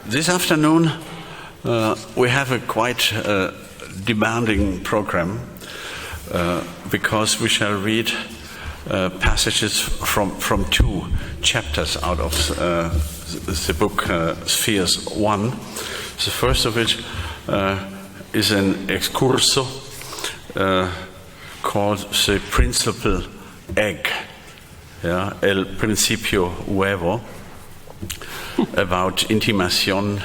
This afternoon we have a quite demanding program because we shall read passages from two chapters out of the book Spheres 1. The first of which is an excurso called the Principal Egg, El Principio Huevo, about intimación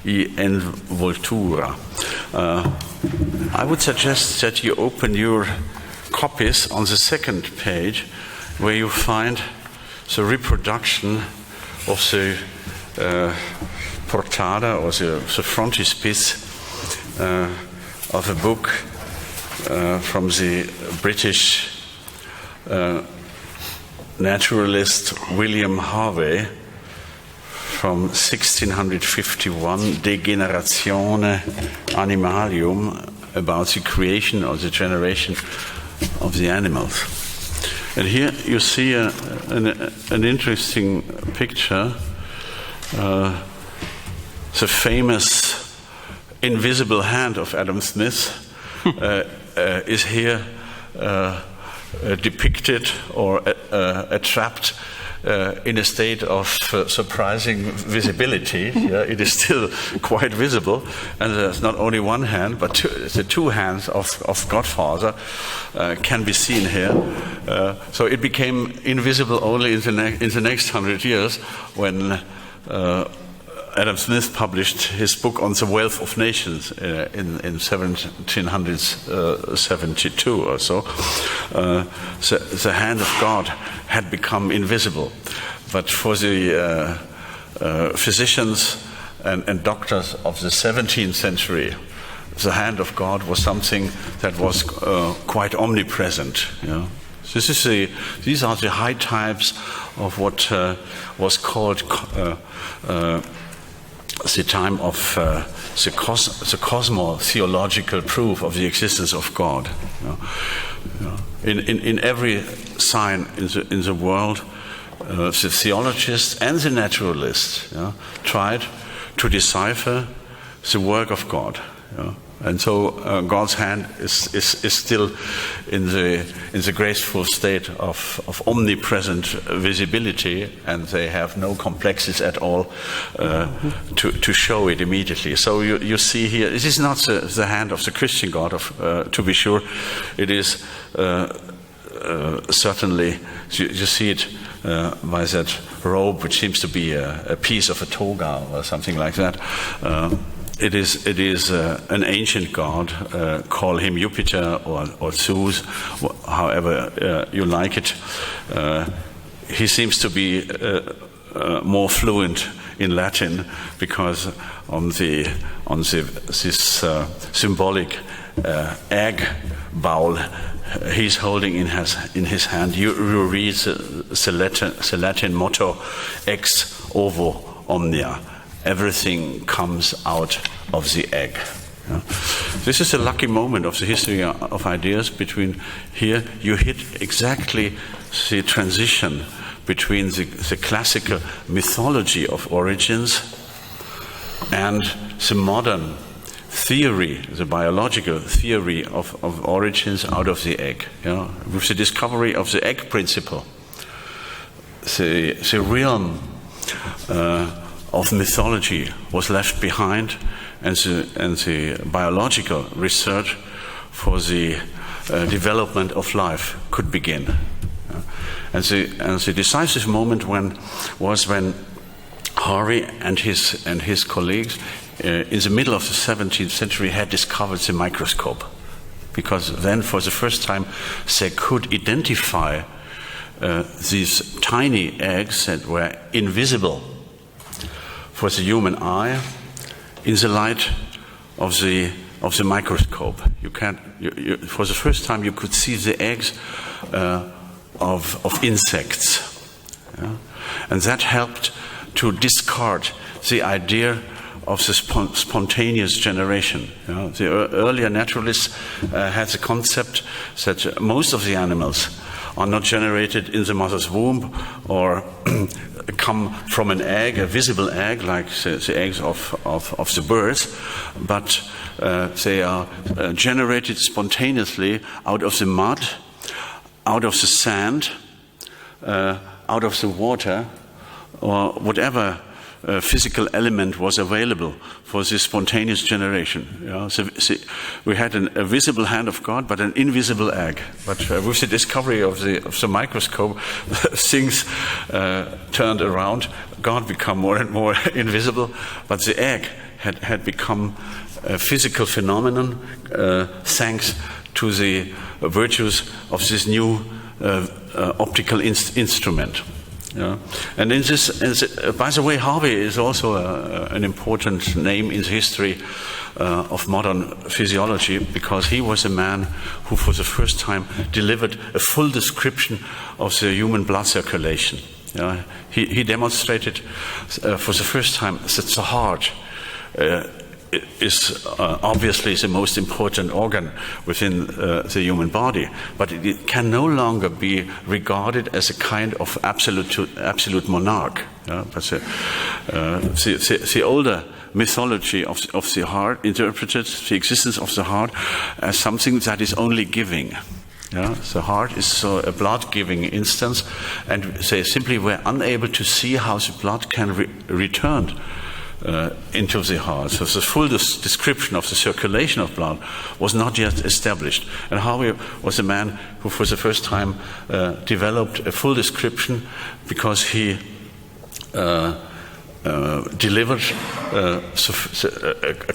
y envoltura. I would suggest that you open your copies on the second page, where you find the reproduction of the portada, or the frontispiece of a book from the British naturalist William Harvey from 1651, De Generatione Animalium, about the creation or the generation of the animals. And here you see an interesting picture. The famous invisible hand of Adam Smith is here depicted or trapped in a state of surprising visibility. It is still quite visible, and there's not only one hand, but the two hands of Godfather can be seen here. So it became invisible only in the next 100 years, when Adam Smith published his book on the wealth of nations in 1772 or so. The hand of God had become invisible. But for the physicians and doctors of the 17th century, the hand of God was something that was quite omnipresent. These are the high types of what was called the time of the cosmo-theological proof of the existence of God. In every sign in the world, the theologists and the naturalists tried to decipher the work of God. And so God's hand is still in the graceful state of omnipresent visibility, and they have no complexes at all to show it immediately. So you see here, this is not the hand of the Christian God, to be sure. It is certainly, you see it by that robe, which seems to be a piece of a toga or something like that. It is an ancient god. Call him Jupiter or Zeus, however you like it. He seems to be more fluent in Latin, because on this symbolic egg bowl he's holding in his hand, you read the Latin motto ex ovo omnia. Everything comes out of the egg. This is a lucky moment of the history of ideas. Between here, you hit exactly the transition between the classical mythology of origins and the modern theory, the biological theory of origins out of the egg. With the discovery of the egg principle, the realm of mythology was left behind, and the biological research for the development of life could begin. And the decisive moment was when Harvey and his colleagues in the middle of the 17th century had discovered the microscope, because then for the first time they could identify these tiny eggs that were invisible for the human eye in the light of the microscope. For the first time you could see the eggs of insects, and that helped to discard the idea of the spontaneous generation. The earlier naturalists had the concept that most of the animals are not generated in the mother's womb or come from an egg, a visible egg, like the eggs of the birds, but they are generated spontaneously out of the mud, out of the sand, out of the water, or whatever physical element was available for this spontaneous generation. So we had a visible hand of God, but an invisible egg. But with the discovery of the microscope, things turned around. God became more and more invisible, but the egg had become a physical phenomenon thanks to the virtues of this new optical instrument. And in this, by the way, Harvey is also an important name in the history of modern physiology, because he was a man who for the first time delivered a full description of the human blood circulation. He demonstrated for the first time that the heart is obviously the most important organ within the human body, but it can no longer be regarded as a kind of absolute monarch. But the older mythology of the heart interpreted the existence of the heart as something that is only giving. The heart is a blood-giving instance, and they simply were unable to see how the blood can return into the heart. So the full description of the circulation of blood was not yet established. And Harvey was a man who for the first time developed a full description, because he delivered a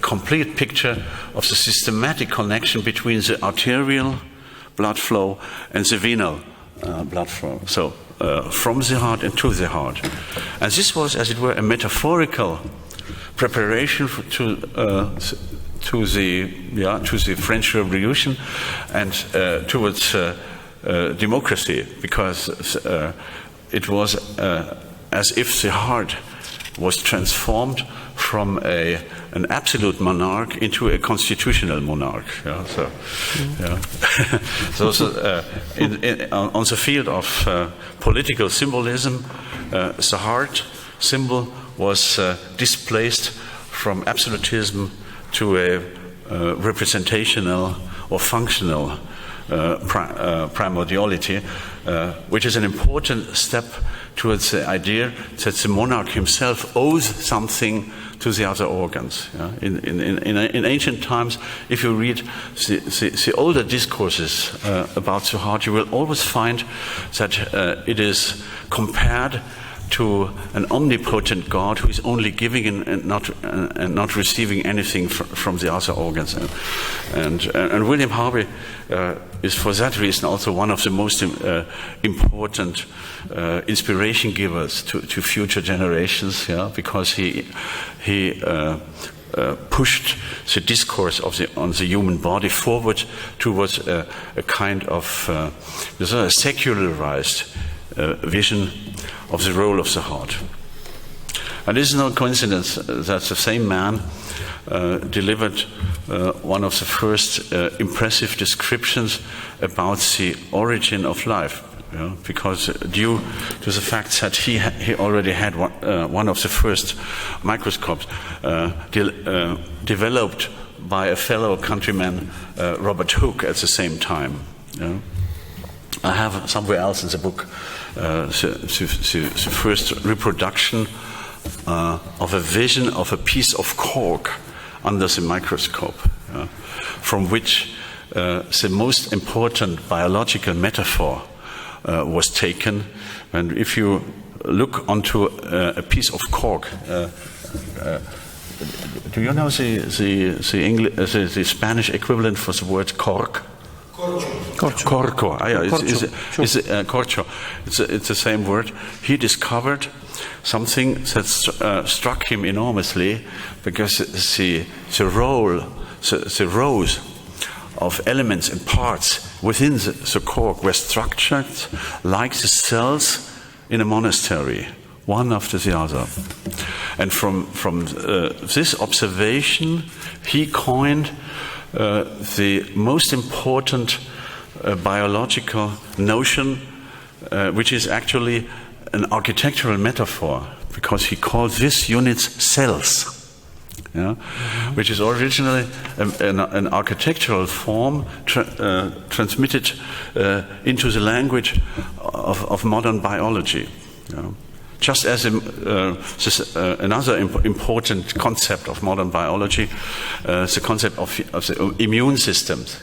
complete picture of the systematic connection between the arterial blood flow and the venal blood flow. So from the heart and to the heart. And this was, as it were, a metaphorical preparation to the French Revolution and towards democracy, because it was as if the heart was transformed from an absolute monarch into a constitutional monarch. On the field of political symbolism, the heart symbol was displaced from absolutism to a representational or functional primordiality, which is an important step towards the idea that the monarch himself owes something to the other organs. In ancient times, if you read the older discourses about the heart, you will always find that it is compared to an omnipotent God who is only giving and not receiving anything from the other organs. And William Harvey is for that reason also one of the most important inspiration givers to future generations, because he pushed the discourse on the human body forward towards a kind of secularized vision of the role of the heart. And it is no coincidence that the same man delivered one of the first impressive descriptions about the origin of life, because due to the fact that he already had one of the first microscopes developed by a fellow countryman, Robert Hooke, at the same time. I have somewhere else in the book the first reproduction of a vision of a piece of cork under the microscope, from which the most important biological metaphor was taken. And if you look onto a piece of cork, do you know the Spanish equivalent for the word cork? Corcho. Corcho. It's the same word. He discovered something that struck him enormously, because the rows of elements and parts within the cork were structured like the cells in a monastery, one after the other. And from this observation, he coined the most important biological notion which is actually an architectural metaphor, because he called these units cells, which is originally an architectural form transmitted into the language of modern biology. Just as another important concept of modern biology, the concept of the immune systems,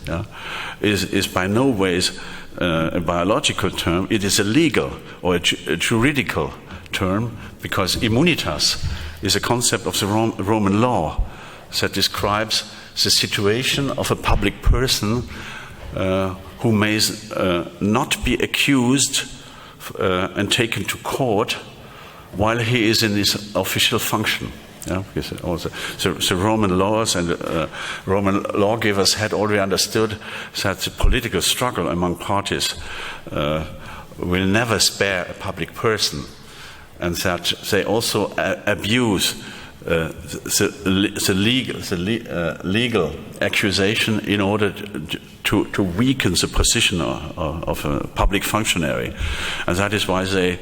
is by no ways a biological term. It is a legal or a juridical term, because immunitas is a concept of the Roman law that describes the situation of a public person who may not be accused and taken to court while he is in his official function. The Roman laws and Roman lawgivers had already understood that the political struggle among parties will never spare a public person, and that they also abuse the legal accusation in order to weaken the position of a public functionary. And that is why they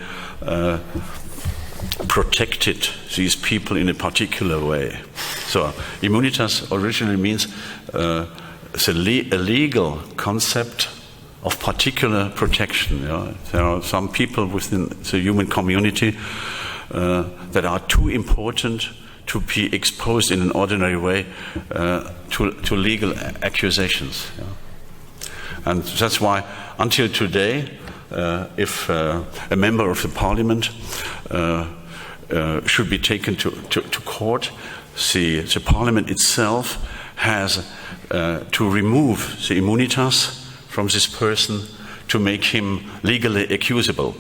protected these people in a particular way. So immunitas originally means a legal concept of particular protection. There are some people within the human community that are too important to be exposed in an ordinary way to legal accusations. And that's why until today, if a member of the parliament should be taken to court, the parliament itself has to remove the immunitas from this person to make him legally accusable.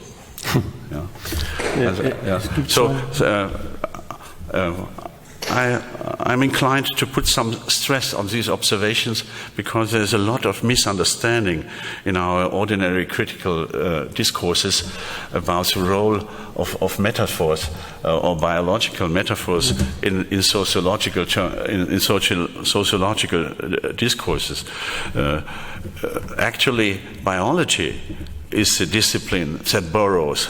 I'm inclined to put some stress on these observations, because there's a lot of misunderstanding in our ordinary critical discourses about the role of metaphors or biological metaphors in sociological discourses. Actually, biology is a discipline that borrows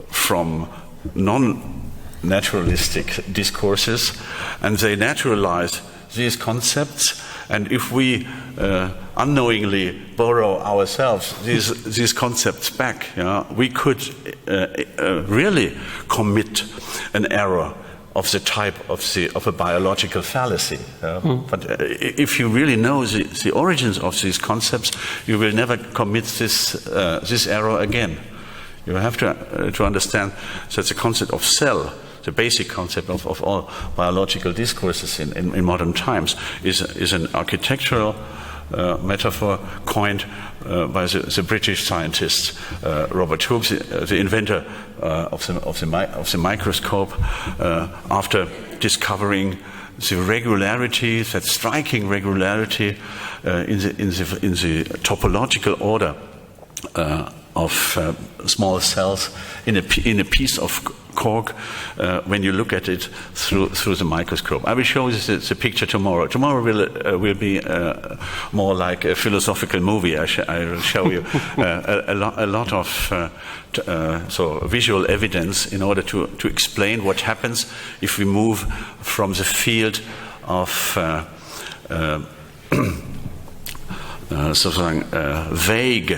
from non-naturalistic discourses, and they naturalize these concepts. And if we unknowingly borrow ourselves these concepts back, we could really commit an error of the type of a biological fallacy. But if you really know the origins of these concepts, you will never commit this error again. You have to understand that the concept of cell, the basic concept of all biological discourses in modern times, is an architectural metaphor coined by the British scientist Robert Hooke, the inventor of the microscope, after discovering the regularity, that striking regularity in the topological order of small cells in a piece of cork when you look at it through the microscope. I will show you the picture tomorrow. Tomorrow will be more like a philosophical movie. I will show you a lot of visual evidence in order to explain what happens if we move from the field of vague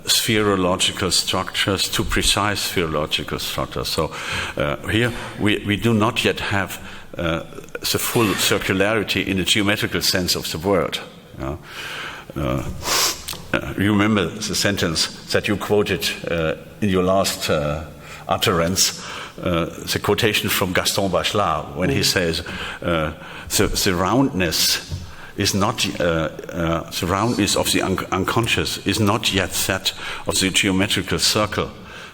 sphereological structures to precise sphereological structures. So here we do not yet have the full circularity in the geometrical sense of the word. You remember the sentence that you quoted in your last utterance, the quotation from Gaston Bachelard, when he says the roundness is not the roundness of the unconscious is not yet that of the geometrical circle,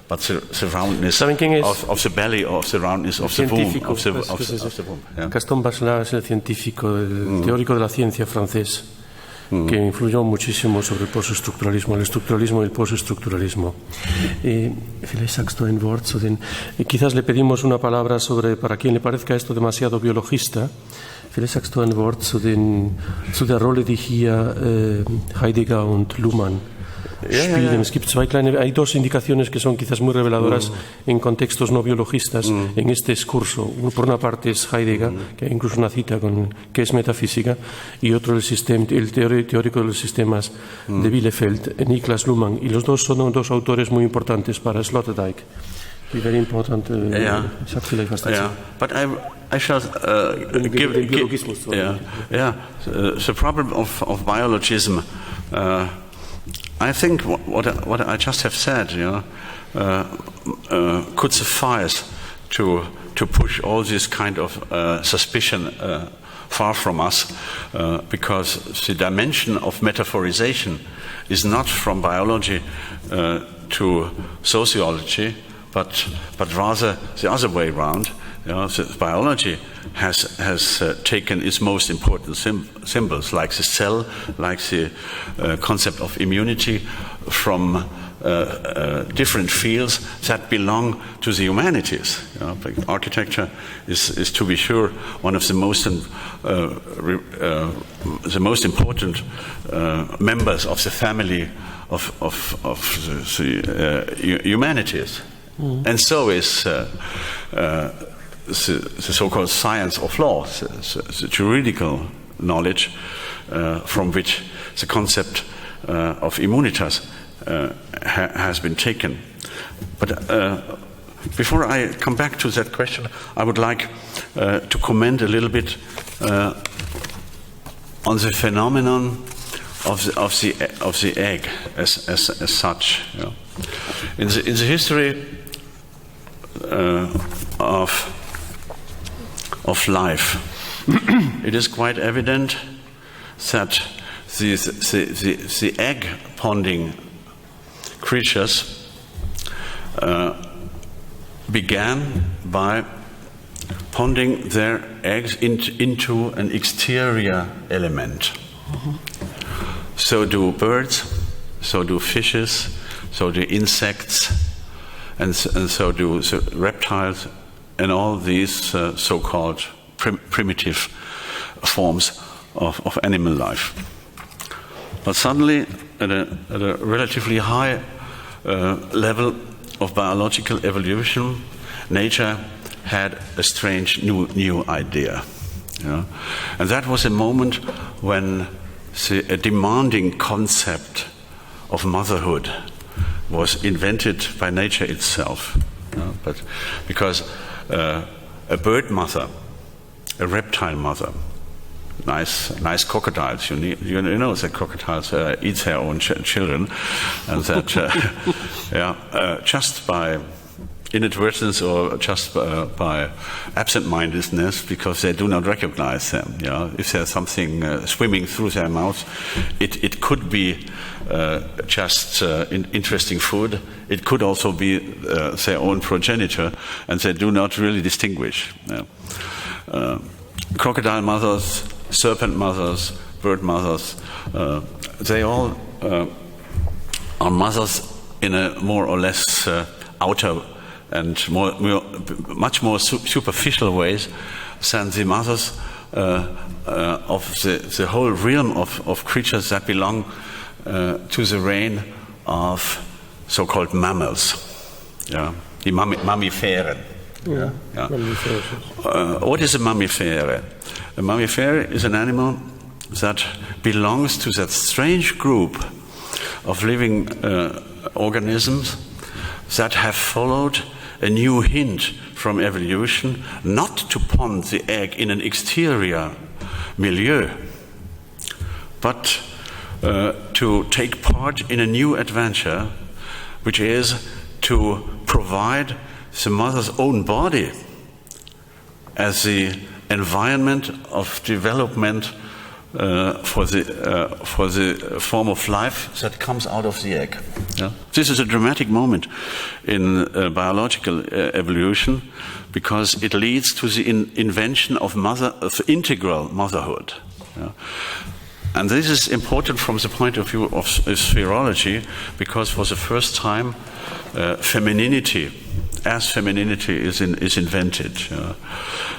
but the roundness of the belly, or the roundness of the womb. Gaston Bachelard es el científico, el teórico de la ciencia francés, que influyó muchísimo sobre el postestructuralismo, el estructuralismo y el postestructuralismo. Vielleicht sagst du ein Wort zu den. Quizás le pedimos una palabra sobre, para quien le parezca esto demasiado biologista, vielleicht sagst du ein Wort zu der Rolle, die hier Heidegger und Luhmann spielen. Es gibt hay dos indicaciones que son quizás muy reveladoras en contextos no biologistas en este discurso. Por una parte es Heidegger, que hay incluso una cita que es metafísica, y otro el teórico de los sistemas de Bielefeld, Niklas Luhmann, y los dos son dos autores muy importantes para Sloterdijk. Very important. But I shall give the problem of biologism. I think what I just have said, could suffice to push all this kind of suspicion far from us, because the dimension of metaphorization is not from biology to sociology, but rather the other way around. Biology has taken its most important symbols, like the cell, like the concept of immunity, from different fields that belong to the humanities. Architecture is to be sure one of the most important members of the family of the humanities. And so is the so-called science of law, the juridical knowledge from which the concept of immunitas has been taken. But before I come back to that question, I would like to comment a little bit on the phenomenon of the egg as such. In the history of life, it is quite evident that the egg-ponding creatures began by ponding their eggs into an exterior element. So do birds, so do fishes, so do insects, and so do reptiles, and all these so-called primitive forms of animal life. But suddenly, at a relatively high level of biological evolution, nature had a strange new idea. And that was a moment when a demanding concept of motherhood was invented by nature itself. But because a bird mother, a reptile mother, nice crocodiles. You know that crocodiles eat their own children, and that just by inadvertence or just by absent-mindedness, because they do not recognize them. If there's something swimming through their mouth, it could be just interesting food. It could also be their own progenitor, and they do not really distinguish. Crocodile mothers, serpent mothers, bird mothers, they all are mothers in a more or less outer and much more superficial ways than the mothers of the whole realm of creatures that belong to the reign of so-called mammals, the mammiferen. What is a mammifere? A mammifere is an animal that belongs to that strange group of living organisms that have followed a new hint from evolution not to pond the egg in an exterior milieu, but to take part in a new adventure, which is to provide the mother's own body as the environment of development for the form of life that comes out of the egg. This is a dramatic moment in biological evolution, because it leads to the invention of integral motherhood. And this is important from the point of view of sphereology, because for the first time femininity as femininity is invented.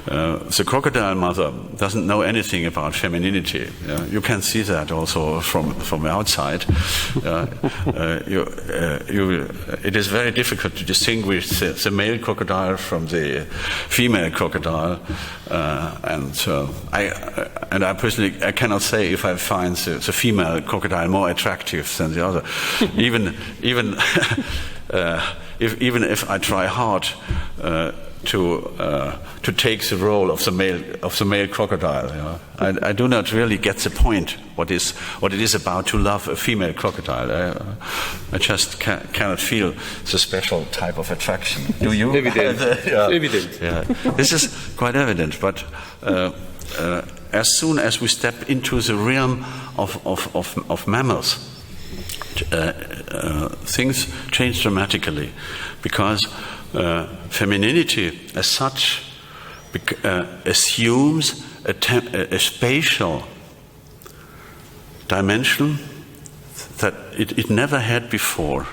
The crocodile mother doesn't know anything about femininity. You can see that also from outside. It is very difficult to distinguish the male crocodile from the female crocodile, and I personally cannot say if I find the female crocodile more attractive than the other, even if I try hard to take the role of the male crocodile. I do not really get the point what it is about to love a female crocodile. I just cannot feel the special type of attraction. Do you? Evident. Evident. Yeah. This is quite evident, but as soon as we step into the realm of mammals, things change dramatically, because femininity as such assumes a spatial dimension that it never had before.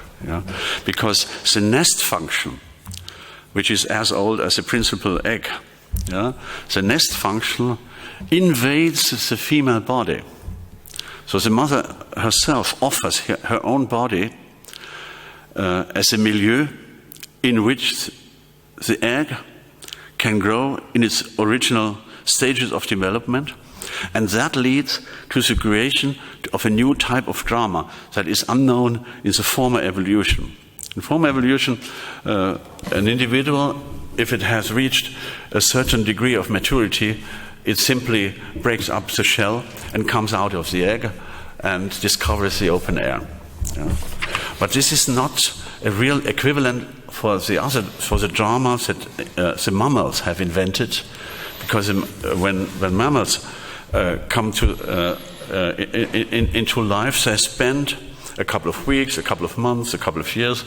Because the nest function, which is as old as the principal egg, the nest function invades the female body. So the mother herself offers her own body as a milieu in which the egg can grow in its original stages of development, and that leads to the creation of a new type of drama that is unknown in the former evolution. In former evolution, an individual, if it has reached a certain degree of maturity, it simply breaks up the shell and comes out of the egg and discovers the open air. But this is not a real equivalent for the dramas that the mammals have invented, because when mammals come into life, they spend a couple of weeks, a couple of months, a couple of years.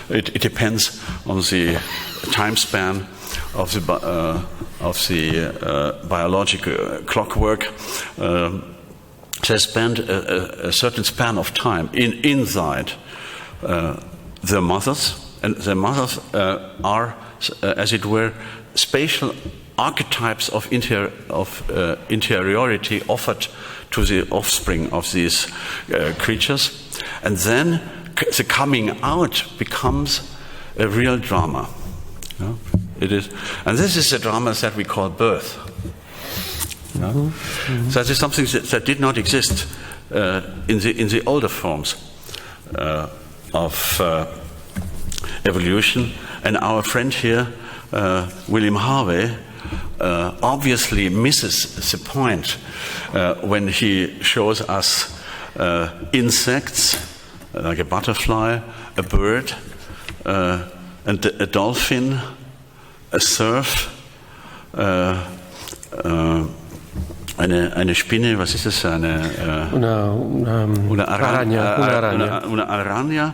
It depends on the time span of the biological clockwork. They spend a certain span of time inside their mothers, and their mothers are, as it were, spatial archetypes of interiority offered to the offspring of these creatures, and then the coming out becomes a real drama. It is, and this is the drama that we call birth. So that is something that did not exist in the older forms of evolution. And our friend here, William Harvey, obviously misses the point when he shows us insects, like a butterfly, a bird, and a dolphin, a surf, eine Spinne, was ist das? Una Araña,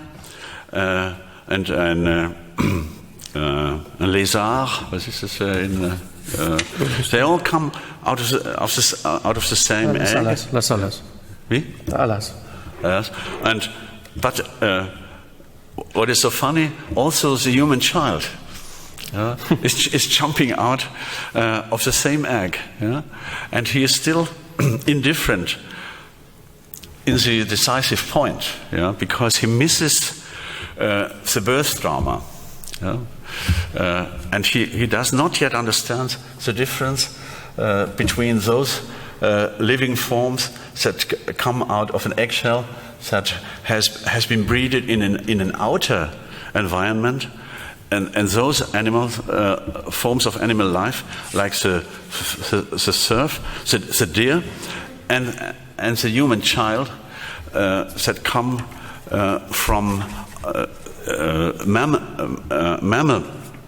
and ein Lézard, was ist das? They all come out of the same egg. Las alas. Wie? Alas. Yes. But what is so funny, also the human child is jumping out of the same egg, and he is still indifferent in the decisive point, because he misses the birth drama, and he does not yet understand the difference between those living forms that come out of an eggshell that has been breeded in an outer environment, and those animals, forms of animal life, like the surf, the deer, and the human child that come from mammal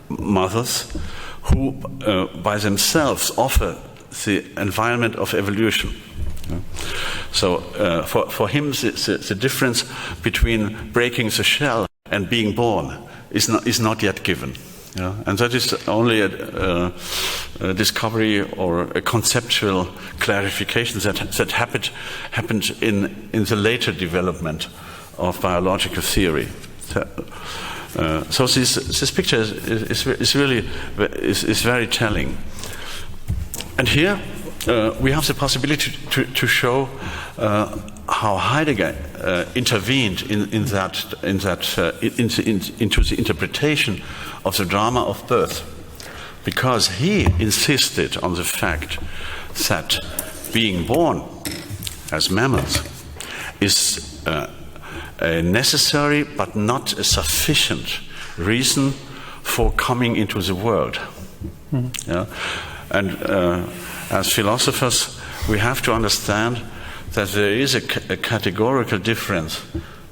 mothers who by themselves offer the environment of evolution. So for him, the difference between breaking the shell and being born is not yet given. And that is only a discovery or a conceptual clarification that happened in the later development of biological theory. So this picture is really very telling. And here we have the possibility to show how Heidegger intervened into the interpretation of the drama of birth, because he insisted on the fact that being born as mammals is a necessary but not a sufficient reason for coming into the world. Yeah? And as philosophers, we have to understand that there is a categorical difference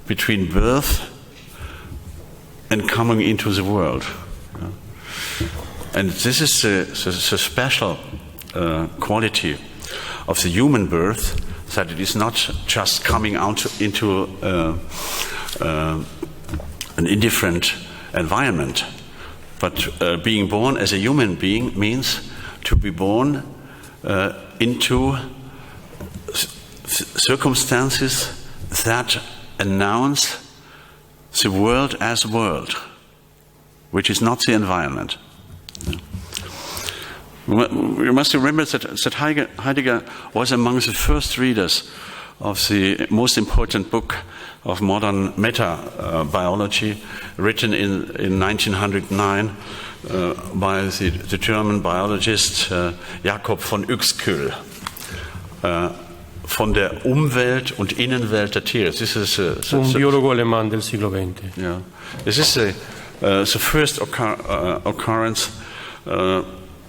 between birth and coming into the world. Yeah? And this is the special quality of the human birth, that it is not just coming out into an indifferent environment, but being born as a human being means to be born into circumstances that announce the world as world, which is not the environment. We must remember that Heidegger was among the first readers of the most important book of modern meta-biology, written in 1909 by the German biologist Jakob von Uexküll, von der Umwelt und Innenwelt der Tiere. Un biologo alemán del siglo XX. Yeah. This is the first occurrence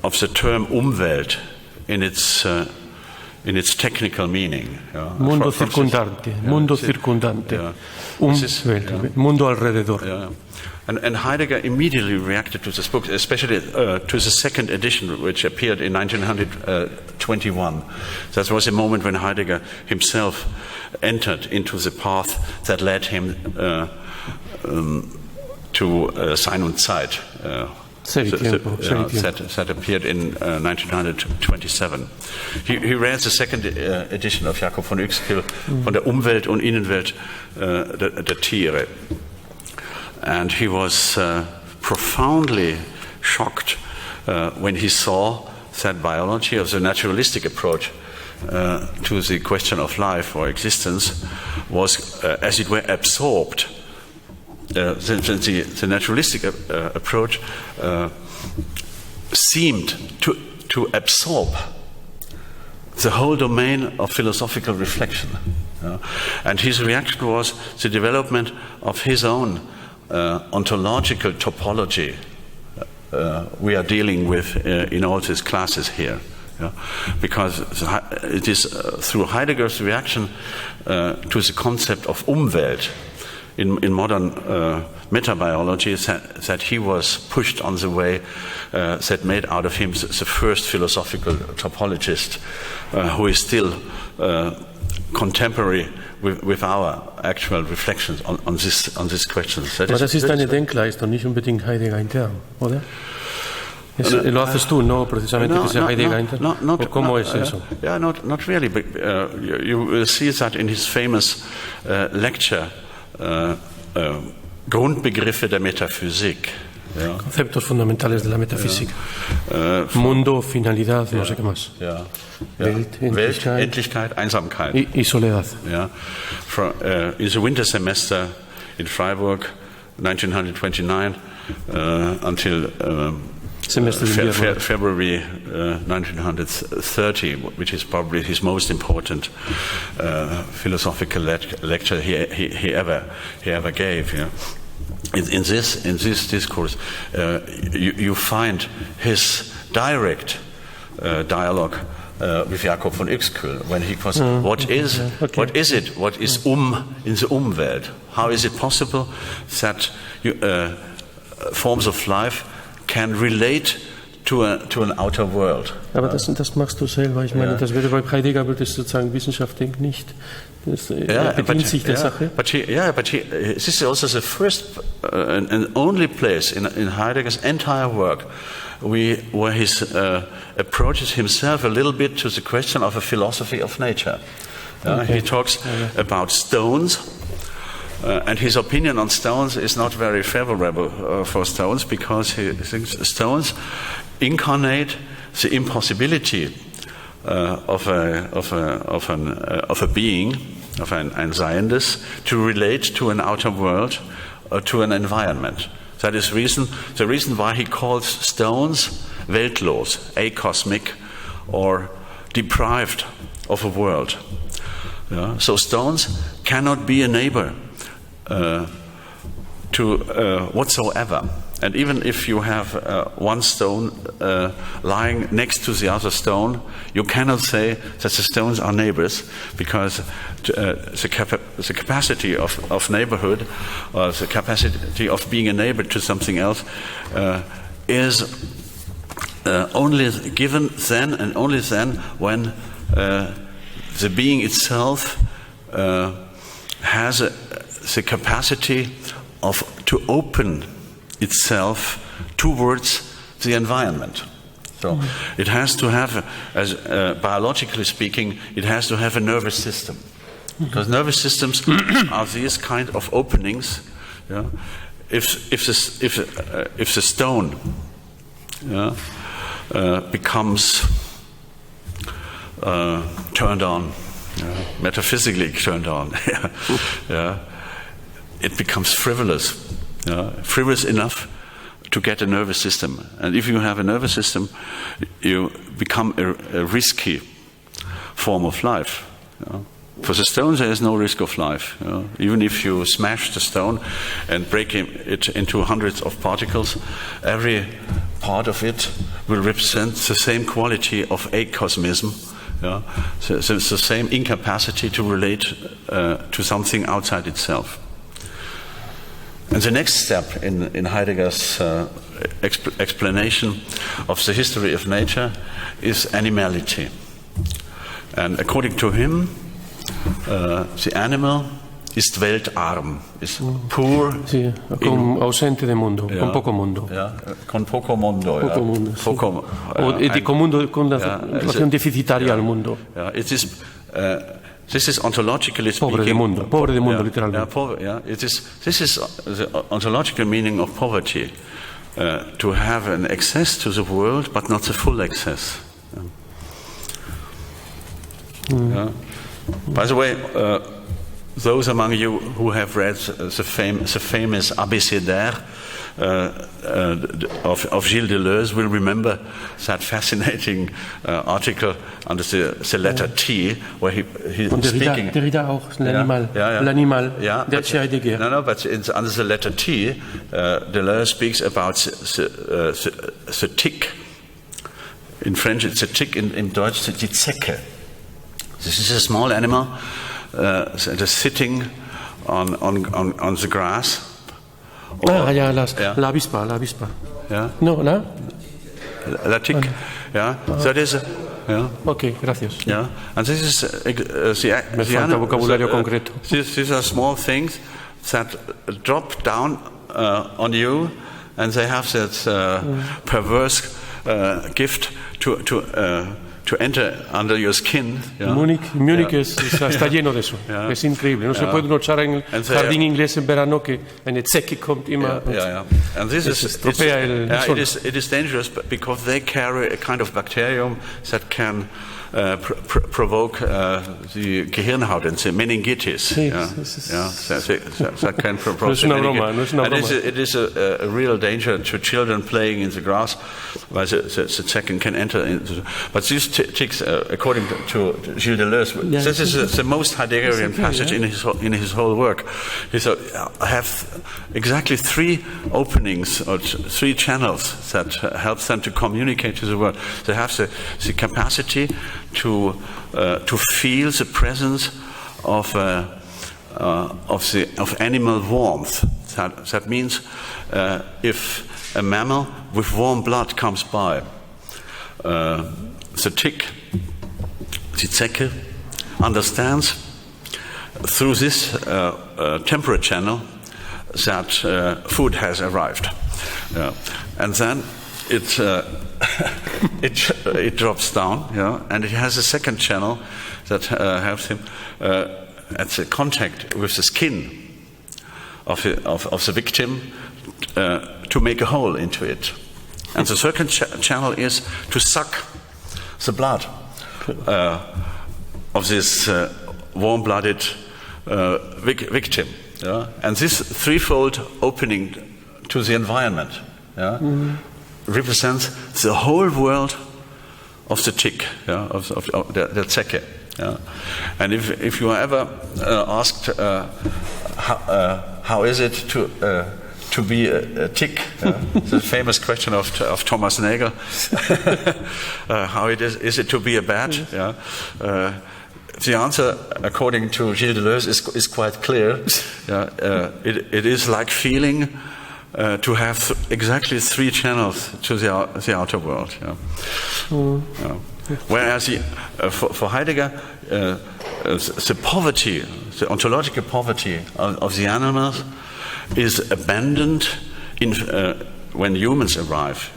of the term Umwelt in its technical meaning. Mundo circundante, mundo circundante, Umwelt, mundo alrededor. Yeah. And Heidegger immediately reacted to this book, especially to the second edition, which appeared in 1921. That was a moment when Heidegger himself entered into the path that led him to Sein und Zeit. That appeared in 1927. He read the second edition of Jakob von Uexküll, von der Umwelt und Innenwelt der Tiere. And he was profoundly shocked when he saw that biology, of the naturalistic approach to the question of life or existence, was, as it were, absorbed. The naturalistic approach seemed to absorb the whole domain of philosophical reflection. And his reaction was the development of his own ontological topology we are dealing with in all these classes here. Because it is through Heidegger's reaction to the concept of Umwelt in modern metabiology that he was pushed on the way that made out of him the first philosophical topologist who is still contemporary with our actual reflections on this question. Aber das ist eine Denkleistung, nicht unbedingt Heidegger intern, oder? Lo haces tú, no precisamente que sea Heidegger intern. ¿Cómo es eso? Yeah, not really. But, you will see that in his famous lecture, Grundbegriffe der Metaphysik. Yeah. Conceptos fundamentales de la metafísica. Mundo, finalidad, no sé qué más. Welt, Endlichkeit, Einsamkeit. Y soledad. In the winter semester in Freiburg, 1929, until February 1930, which is probably his most important philosophical lecture he ever gave. In this discourse, you find his direct dialogue with Jakob von Uexküll when he was, what is it? What is in the Umwelt? How is it possible that forms of life can relate to an outer world? Aber das machst du selber. Ich meine, das würde bei Heidegger sozusagen wissenschaftlich nicht. Bedient sich der Sache. But this is also the first and only place in Heidegger's entire work where he approaches himself a little bit to the question of a philosophy of nature. He talks about stones And his opinion on stones is not very favorable for stones, because he thinks stones incarnate the impossibility of a being, of ein Seiendes, to relate to an outer world or to an environment. That is the reason why he calls stones weltlos, acosmic, or deprived of a world. Yeah? So stones cannot be a neighbor to whatsoever. And even if you have one stone lying next to the other stone, you cannot say that the stones are neighbors, because the capacity of neighborhood, or the capacity of being a neighbor to something else, is only given then and only then when the being itself has the capacity to open itself towards the environment. So it has to have, as biologically speaking, it has to have a nervous system, because nervous systems are these kind of openings. Yeah? If the stone becomes turned on, metaphysically turned on, it becomes frivolous. Frivolous enough to get a nervous system. And if you have a nervous system, you become a risky form of life. For the stone, there is no risk of life. Even if you smash the stone and break it into hundreds of particles, every part of it will represent the same quality of acosmism. So it's the same incapacity to relate to something outside itself. And the next step in Heidegger's explanation of the history of nature is animality. And according to him, the animal is weltarm, is poor. Sì, ausente del mondo, con poco mondo. Con poco mondo. Poco mondo, sì. E dico mondo con una relazione deficitaria al mondo. This is ontologically speaking. Povero del mondo, literalmente. This is the ontological meaning of poverty, to have an access to the world, but not the full access. By the way, those among you who have read the famous Abécédaire of Gilles Deleuze will remember that fascinating article under the letter T, where he speaking. Derrida auch, l'animal, der Heidegger. No, but under the letter T, Deleuze speaks about the tick. In French, it's a tick. In Deutsch, die Zecke. This is a small animal that is sitting on the grass. La avispa. Yeah. No, la? La tick. That is. Okay, gracias. And this is Me falta vocabulario concreto. These are small things that drop down on you, and they have that perverse gift to enter under your skin. Múnich está lleno de eso. Es increíble. No se puede notar en el jardín inglés en verano que eine Zecke kommt immer. And this it is dangerous because they carry a kind of bacterium that can provoke the Gehirnhaut and the meningitis. That can provoke meningitis. And it is a real danger to children playing in the grass, where the second can enter into. But these ticks, according to Gilles Deleuze, this is the most Heideggerian passage in his whole work. He said, I have exactly 3 openings or 3 channels that helps them to communicate to the world. They have the capacity to feel the presence of animal warmth. That means if a mammal with warm blood comes by, the tick, the Zecke, understands through this temperate channel that food has arrived, and then it drops down, and it has a second channel that helps him at the contact with the skin. of the victim to make a hole into it. And the second channel is to suck the blood of this warm-blooded victim. Yeah? And this threefold opening to the environment represents the whole world of the tick, of the Zecke. Yeah? And if you are ever asked how is it to be a tick, the famous question of Thomas Nagel, how is it to be a bat? Yeah? The answer, according to Gilles Deleuze, is quite clear. It is like feeling to have exactly three channels to the outer world. Whereas for Heidegger, the poverty, the ontological poverty of the animals is abandoned when humans arrive,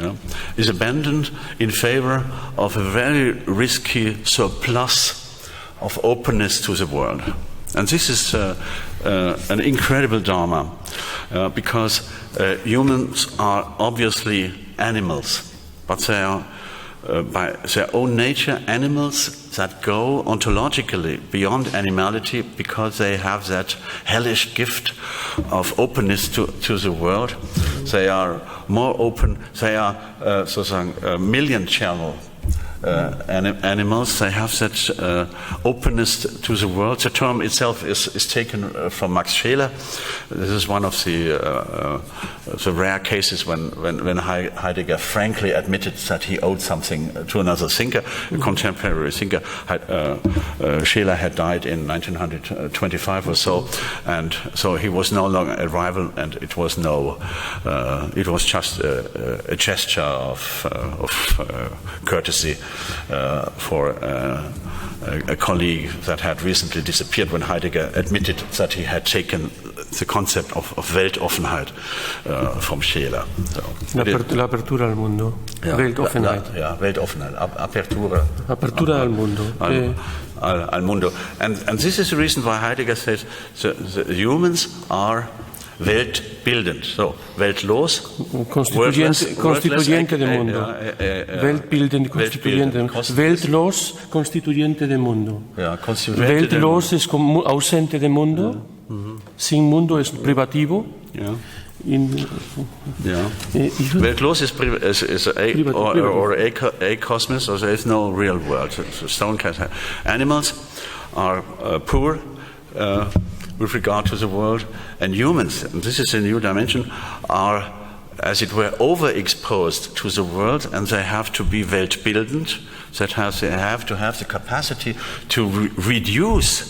is abandoned in favor of a very risky surplus of openness to the world. And this is an incredible dharma, because humans are obviously animals, but they are by their own nature animals that go ontologically beyond animality, because they have that hellish gift of openness to the world. They are more open, they are million channel animals. They have that openness to the world. The term itself is taken from Max Scheler. This is one of the rare cases when Heidegger frankly admitted that he owed something to another thinker, a contemporary thinker. Scheler had died in 1925 or so, and so he was no longer a rival, and it was just a gesture of courtesy for a colleague that had recently disappeared, when Heidegger admitted that he had taken the concept of Weltoffenheit from Scheler. So, la apertura al mundo. Weltoffenheit. Weltoffenheit. Apertura. Apertura al mundo. Al mundo. And this is the reason why Heidegger says the humans are weltbildend, so weltlos, constituyente de mundo. Weltbildend, constituyente de mundo. Weltlos, constituyente de mundo. Weltlos es ausente de mundo. Sin mundo es privativo. Weltlos is a cosmos, so there is no real world. So stone cat animals are poor with regard to the world, and humans, and this is a new dimension, are, as it were, overexposed to the world, and they have to be weltbildend, they have to have the capacity to reduce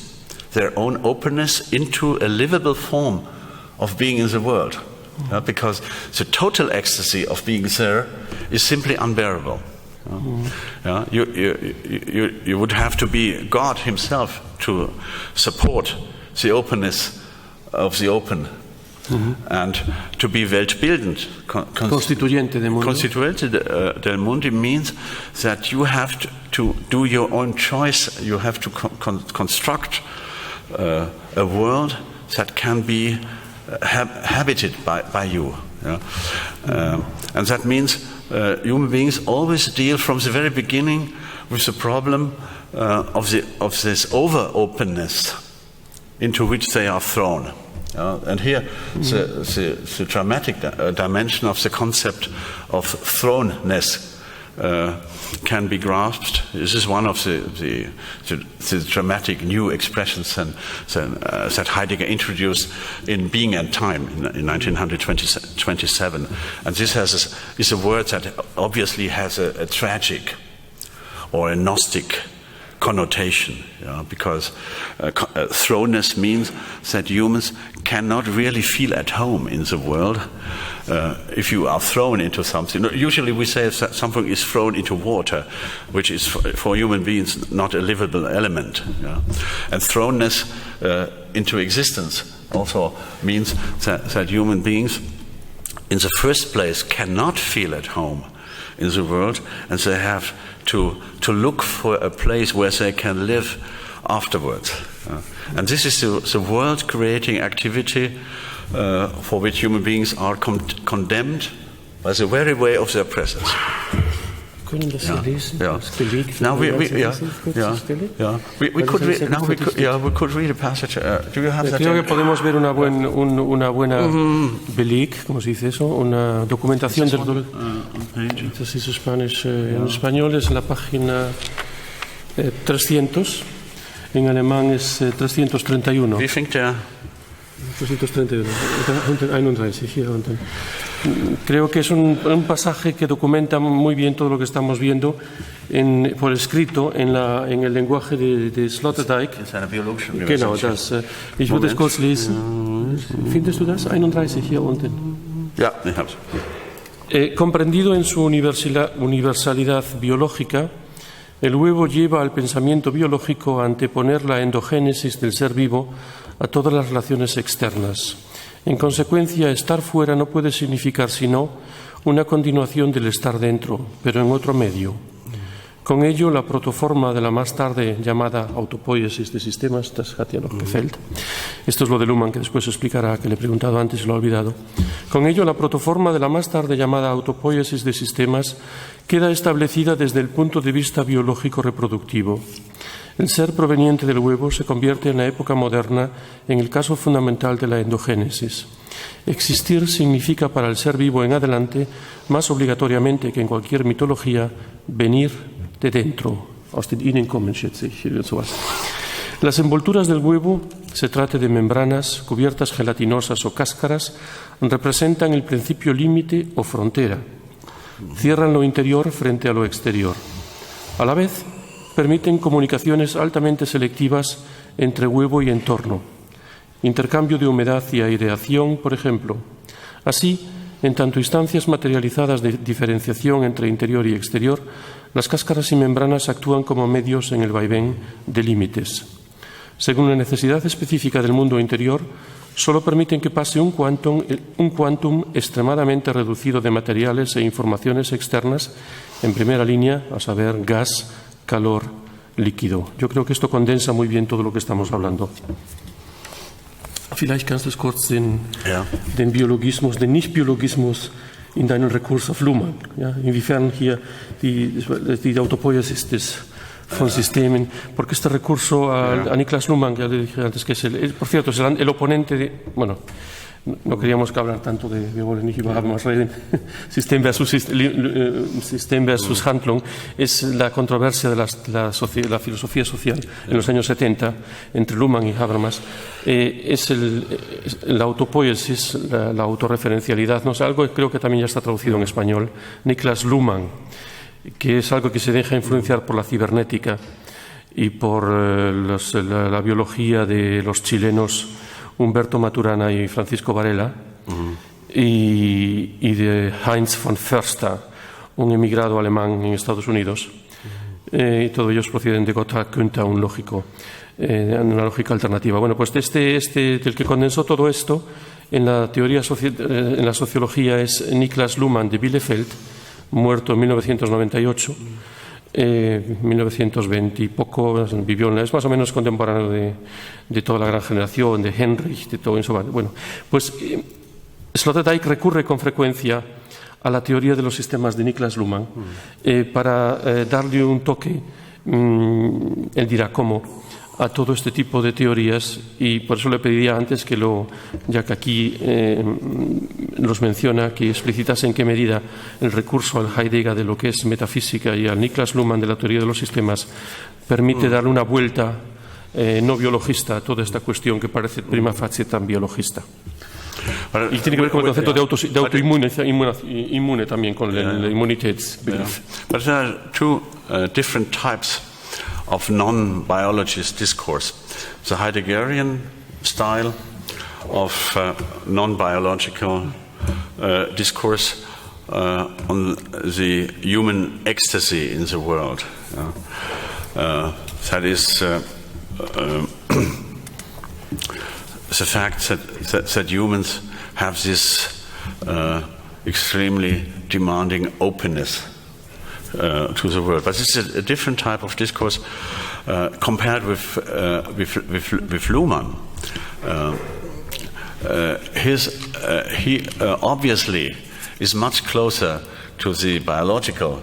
their own openness into a livable form of being in the world. Because the total ecstasy of being there is simply unbearable. You would have to be God himself to support the openness of the open, and to be weltbildend, constituyente de mundo. Constituente del mundo means that you have to do your own choice. You have to construct a world that can be habited by you. And that means human beings always deal from the very beginning with the problem of this over-openness into which they are thrown. And here the dramatic dimension of the concept of thrownness can be grasped. This is one of the dramatic new expressions that Heidegger introduced in Being and Time in 1927. And this is a word that obviously has a tragic or a Gnostic connotation, because thrownness means that humans cannot really feel at home in the world if you are thrown into something. Usually we say that something is thrown into water, which is for human beings not a livable element. And thrownness into existence also means that human beings in the first place cannot feel at home in the world, and they have to look for a place where they can live afterwards. And this is the world-creating activity for which human beings are condemned by the very way of their presence. Können das lesen? Yeah. Das Beleg für Now die we ganze Stelle? we could read a passage. Do you have that? Creo que podemos ver una buena beleg, ¿cómo se dice eso? Una documentación del dolor. This is Spanish, en español es la página 300, en alemán es 331. We think there. 331, 31, hier unten. Creo que es un pasaje que documenta muy bien todo lo que estamos viendo por escrito en el lenguaje de Sloterdijk. Genau, das. Ich würde es kurz lesen. ¿Findest du das? 31, hier unten. Ja, ich hab's. Comprendido en su universalidad biológica, el huevo lleva al pensamiento biológico a anteponer la endogénesis del ser vivo a todas las relaciones externas. En consecuencia, estar fuera no puede significar sino una continuación del estar dentro, pero en otro medio. Con ello, la protoforma de la más tarde llamada autopoiesis de sistemas, das hat ja noch gefällt. Esto es lo de Luhmann, que después explicará, que le he preguntado antes y lo he olvidado. Con ello, la protoforma de la más tarde llamada autopoiesis de sistemas queda establecida desde el punto de vista biológico reproductivo. El ser proveniente del huevo se convierte en la época moderna en el caso fundamental de la endogénesis. Existir significa para el ser vivo en adelante, más obligatoriamente que en cualquier mitología, venir de dentro. Aus den Innen kommen, schätze ich, sowas. Las envolturas del huevo, se trate de membranas, cubiertas gelatinosas o cáscaras, representan el principio límite o frontera. Cierran lo interior frente a lo exterior. A la vez, permiten comunicaciones altamente selectivas entre huevo y entorno. Intercambio de humedad y aireación, por ejemplo. Así, en tanto instancias materializadas de diferenciación entre interior y exterior, las cáscaras y membranas actúan como medios en el vaivén de límites. Según la necesidad específica del mundo interior, solo permiten que pase un quantum extremadamente reducido de materiales e informaciones externas en primera línea, a saber, gas, calor, líquido. Yo creo que esto condensa muy bien todo lo que estamos hablando. Vielleicht kannst du es kurz den Biologismus, den Nicht-Biologismus in deinen Rekurs auf Luhmann. Ja, inwiefern hier die autopoiesis von Systemen, porque este recurso a Niklas Luhmann, ya le dije antes que es por cierto, es el oponente de, bueno, no queríamos que hablar tanto de wir wollen nicht über Habermas reden, System versus Handlung, es la controversia de la filosofía social en los años 70 entre Luhmann y Habermas. Es la autopoiesis, la autorreferencialidad, no sé, algo que creo que también ya está traducido en español, Niklas Luhmann, que es algo que se deja influenciar por la cibernética y por la biología de los chilenos Humberto Maturana y Francisco Varela, y de Heinz von Förster, un emigrado alemán en Estados Unidos. Y todos ellos proceden de Gotthard Günther, una lógica alternativa. Bueno, pues del que condensó todo esto en la teoría, en la sociología, es Niklas Luhmann de Bielefeld, muerto en 1998. 1920 y poco, vivió, es más o menos contemporáneo de toda la gran generación, de Heinrich, de todo eso. Bueno, pues Sloterdijk recurre con frecuencia a la teoría de los sistemas de Niklas Luhmann para darle un toque, él dirá cómo, a todo este tipo de teorías, y por eso le pediría antes que ya que aquí los menciona, que explicitase en qué medida el recurso al Heidegger de lo que es metafísica y al Niklas Luhmann de la teoría de los sistemas permite darle una vuelta no biologista a toda esta cuestión que parece prima facie tan biologista. Y tiene que ver con el concepto de autoinmune también, con el inmunitatsbegriff. But there are two different types of non-biologist discourse. The Heideggerian style of non-biological discourse on the human ecstasy in the world. That is the fact that humans have this extremely demanding openness to the world, but it's a different type of discourse compared with Luhmann. he obviously is much closer to the biological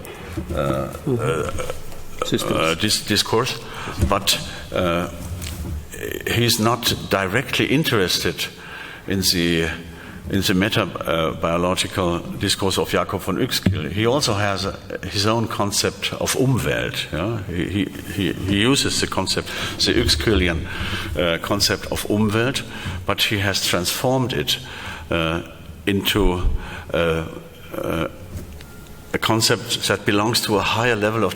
discourse, but he's not directly interested in the meta-biological discourse of Jakob von Uexküll. He also has his own concept of Umwelt. Yeah? He uses the Uexküllian concept of Umwelt, but he has transformed it into a concept that belongs to a higher level of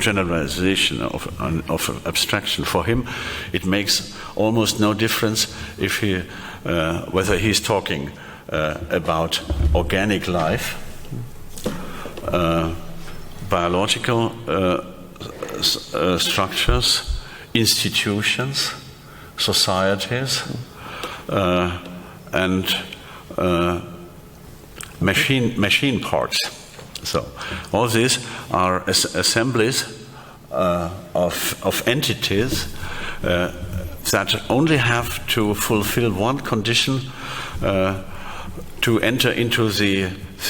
generalization, of abstraction. For him, it makes almost no difference if whether he's talking about organic life, biological structures, institutions, societies, and machine parts. So all these are assemblies of entities that only have to fulfill one condition to enter into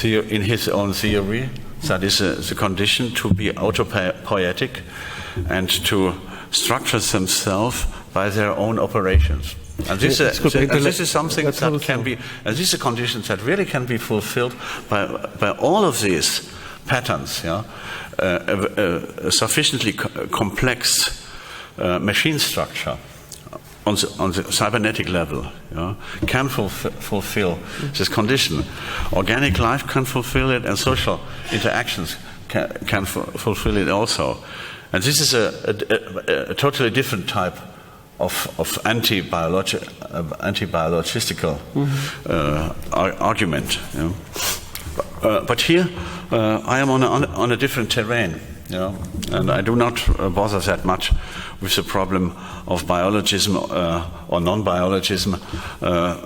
in his own theory. That is the condition to be autopoietic and to structure themselves by their own operations. And this is something that can be, and these are conditions that really can be fulfilled by all of these patterns. Yeah? A sufficiently complex machine structure on the cybernetic level, yeah, can fulfill this condition. Organic life can fulfill it, and social interactions can fulfill it also. And this is a totally different type of anti-biologistical argument. You know. But here I am on a different terrain, you know, and I do not bother that much with the problem of biologism or non-biologism.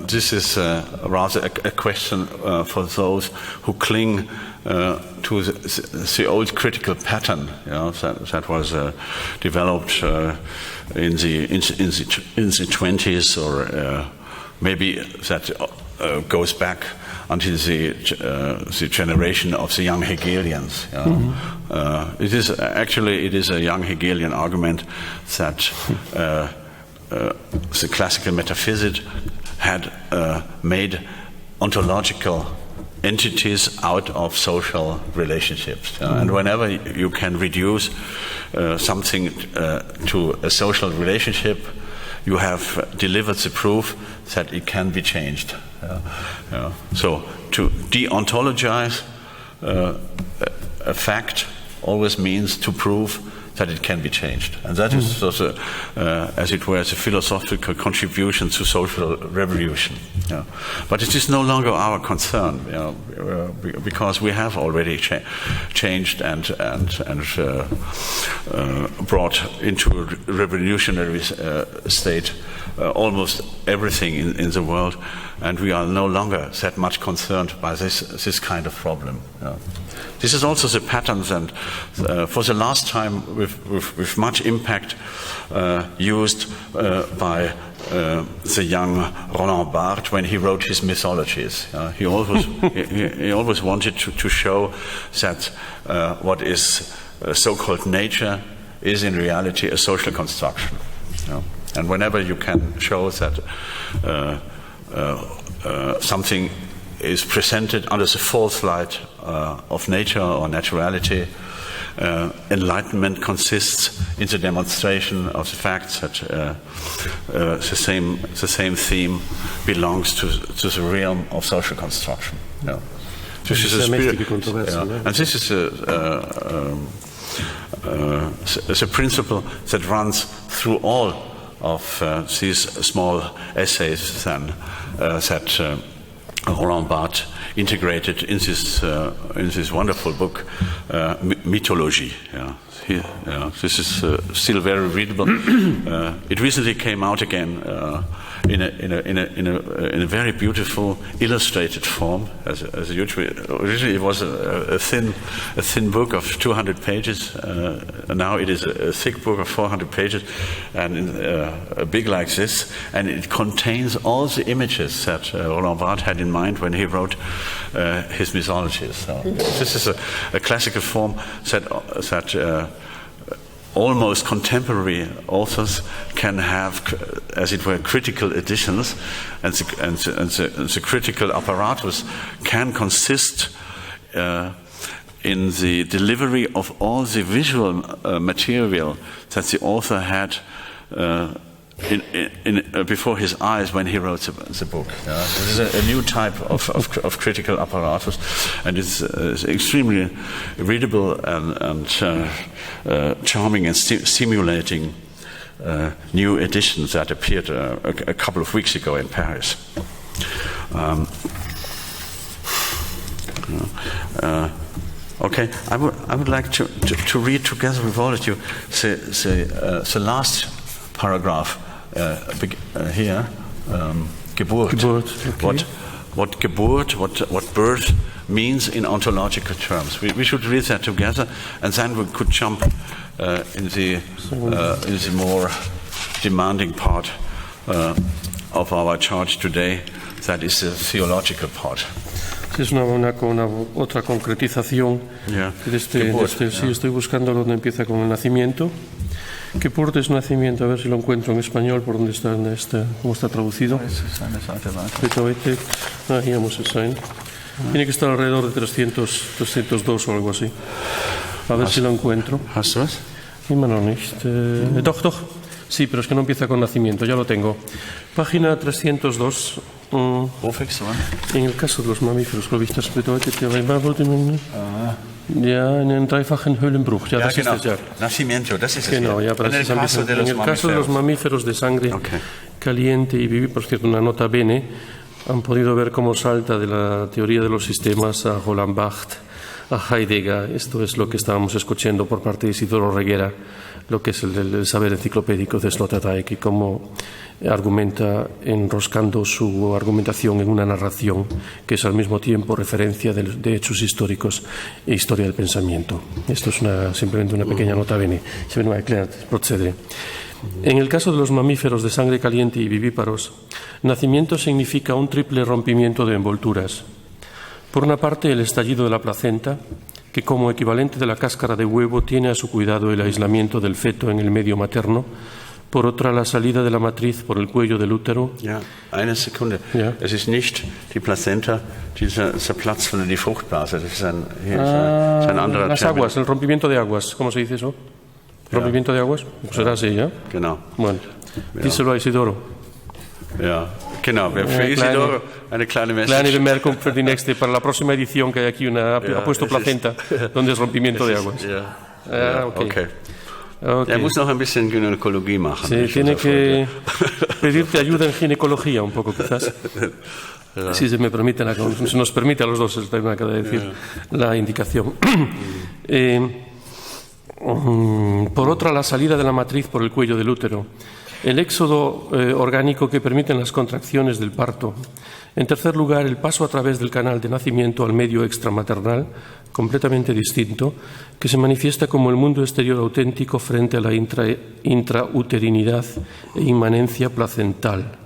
This is rather a question for those who cling to the old critical pattern, you know, that was developed in the 20s, or maybe that goes back until the generation of the young Hegelians. You know. It is a young Hegelian argument that the classical metaphysicists had made ontological entities out of social relationships. And whenever you can reduce something to a social relationship, you have delivered the proof that it can be changed. So to de-ontologize a fact always means to prove that it can be changed. And that is also, as it were, a philosophical contribution to social revolution. Yeah. But it is no longer our concern, you know, because we have already changed and brought into a revolutionary state almost everything in the world, and we are no longer that much concerned by this kind of problem. Yeah. This is also the patterns, and for the last time with much impact used by the young Roland Barthes when he wrote his mythologies. He always wanted to show that what is so-called nature is in reality a social construction. And whenever you can show that something is presented under the false light of nature or naturality, enlightenment consists in the demonstration of the fact that the same theme belongs to the realm of social construction. Yeah. This is a and this is a principle that runs through all of these small essays then that Roland Barthes integrated in this wonderful book, Mythology. This is still very readable. It recently came out again in a very beautiful illustrated form. Originally it was a thin book of 200 pages. Now it is a thick book of 400 pages, and big like this, and it contains all the images that Roland Barthes had in mind when he wrote his mythologies. So this is a classical form that almost contemporary authors can have, as it were, critical editions, and the critical apparatus can consist in the delivery of all the visual material that the author had before his eyes when he wrote the book. This is a new type of critical apparatus, and it's extremely readable and charming and stimulating new editions that appeared a couple of weeks ago in Paris. Okay, I would like to read together with all of you the last paragraph here. Geburt. Okay. What Geburt, what birth means in ontological terms. We should read that together, and then we could jump in the more demanding part of our charge today. That is the theological part. Es una otra concretización de sí, estoy buscando donde empieza con el nacimiento. Geburt es nacimiento, a ver si lo encuentro en español, por dónde está, cómo está traducido. Hier muss es sein. Tiene que estar alrededor de 302 o algo así. A ver si lo encuentro. ¿Hast du das? Immer noch nicht. Doch. Sí, pero es que no empieza con nacimiento, ya lo tengo. Página 302. En el caso de los mamíferos, glaube ich, das bedeutet ja, ja, einen dreifachen Höhlenbruch. Ja, das genau. ist es ja. Nacimiento, das ist es. Genau, ja, pero en el caso de los mamíferos de sangre caliente y vivir, por cierto, una nota bene, han podido ver cómo salta de la teoría de los sistemas a Roland Barthes, a Heidegger. Esto es lo que estábamos escuchando por parte de Isidoro Reguera, lo que es el saber enciclopédico de Sloterdijk, y cómo argumenta enroscando su argumentación en una narración que es al mismo tiempo referencia de hechos históricos e historia del pensamiento. Esto es simplemente una pequeña nota bene. Procede. En el caso de los mamíferos de sangre caliente y vivíparos, nacimiento significa un triple rompimiento de envolturas. Por una parte, el estallido de la placenta, que como equivalente de la cáscara de huevo tiene a su cuidado el aislamiento del feto en el medio materno. Por otra, la salida de la matriz por el cuello del útero. Ja, eine Sekunde. Ja. Es ist nicht die Plazenta, die zerplatzt von die Fruchtblase. Das ist ein anderer Las Termin. aguas, el rompimiento de aguas. ¿Cómo se dice eso? ¿Rompimiento de aguas? Pues será así, ¿ya? Genau. Bueno, díselo a Isidoro. Ja, genau. Für Isidoro eine kleine Message. Kleine Bemerkung für die nächste, para la próxima edición, que hay aquí ha puesto placenta, donde es rompimiento de aguas. Okay. Er muss noch ein bisschen Gynäkologie machen. Sí, tiene que pedirte ayuda en ginecología un poco, quizás. Si se me permite, se nos permite a los dos, me acaba de decir la indicación. Por otra, la salida de la matriz por el cuello del útero. El éxodo orgánico que permiten las contracciones del parto. En tercer lugar, el paso a través del canal de nacimiento al medio extramaternal, completamente distinto, que se manifiesta como el mundo exterior auténtico frente a la intrauterinidad e inmanencia placental.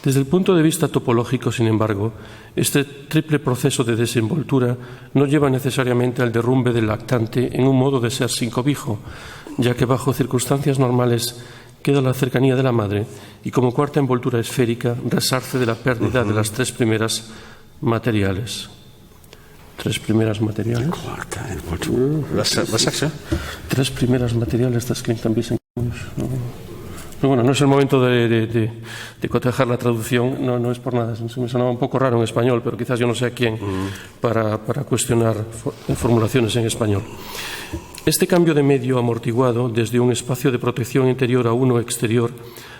Desde el punto de vista topológico, sin embargo, este triple proceso de desenvoltura no lleva necesariamente al derrumbe del lactante en un modo de ser sin cobijo, ya que bajo circunstancias normales queda la cercanía de la madre y como cuarta envoltura esférica resarce de la pérdida de las tres primeras materiales. ¿Tres primeras materiales? Cuarta envoltura. Was sagst du? Tres primeras materiales, das klingt ein bisschen komisch. Pero bueno, no es el momento de cotejar la traducción, no es por nada, me sonaba un poco raro en español, pero quizás yo no sé a quién para cuestionar formulaciones en español. Este cambio de medio amortiguado desde un espacio de protección interior a uno exterior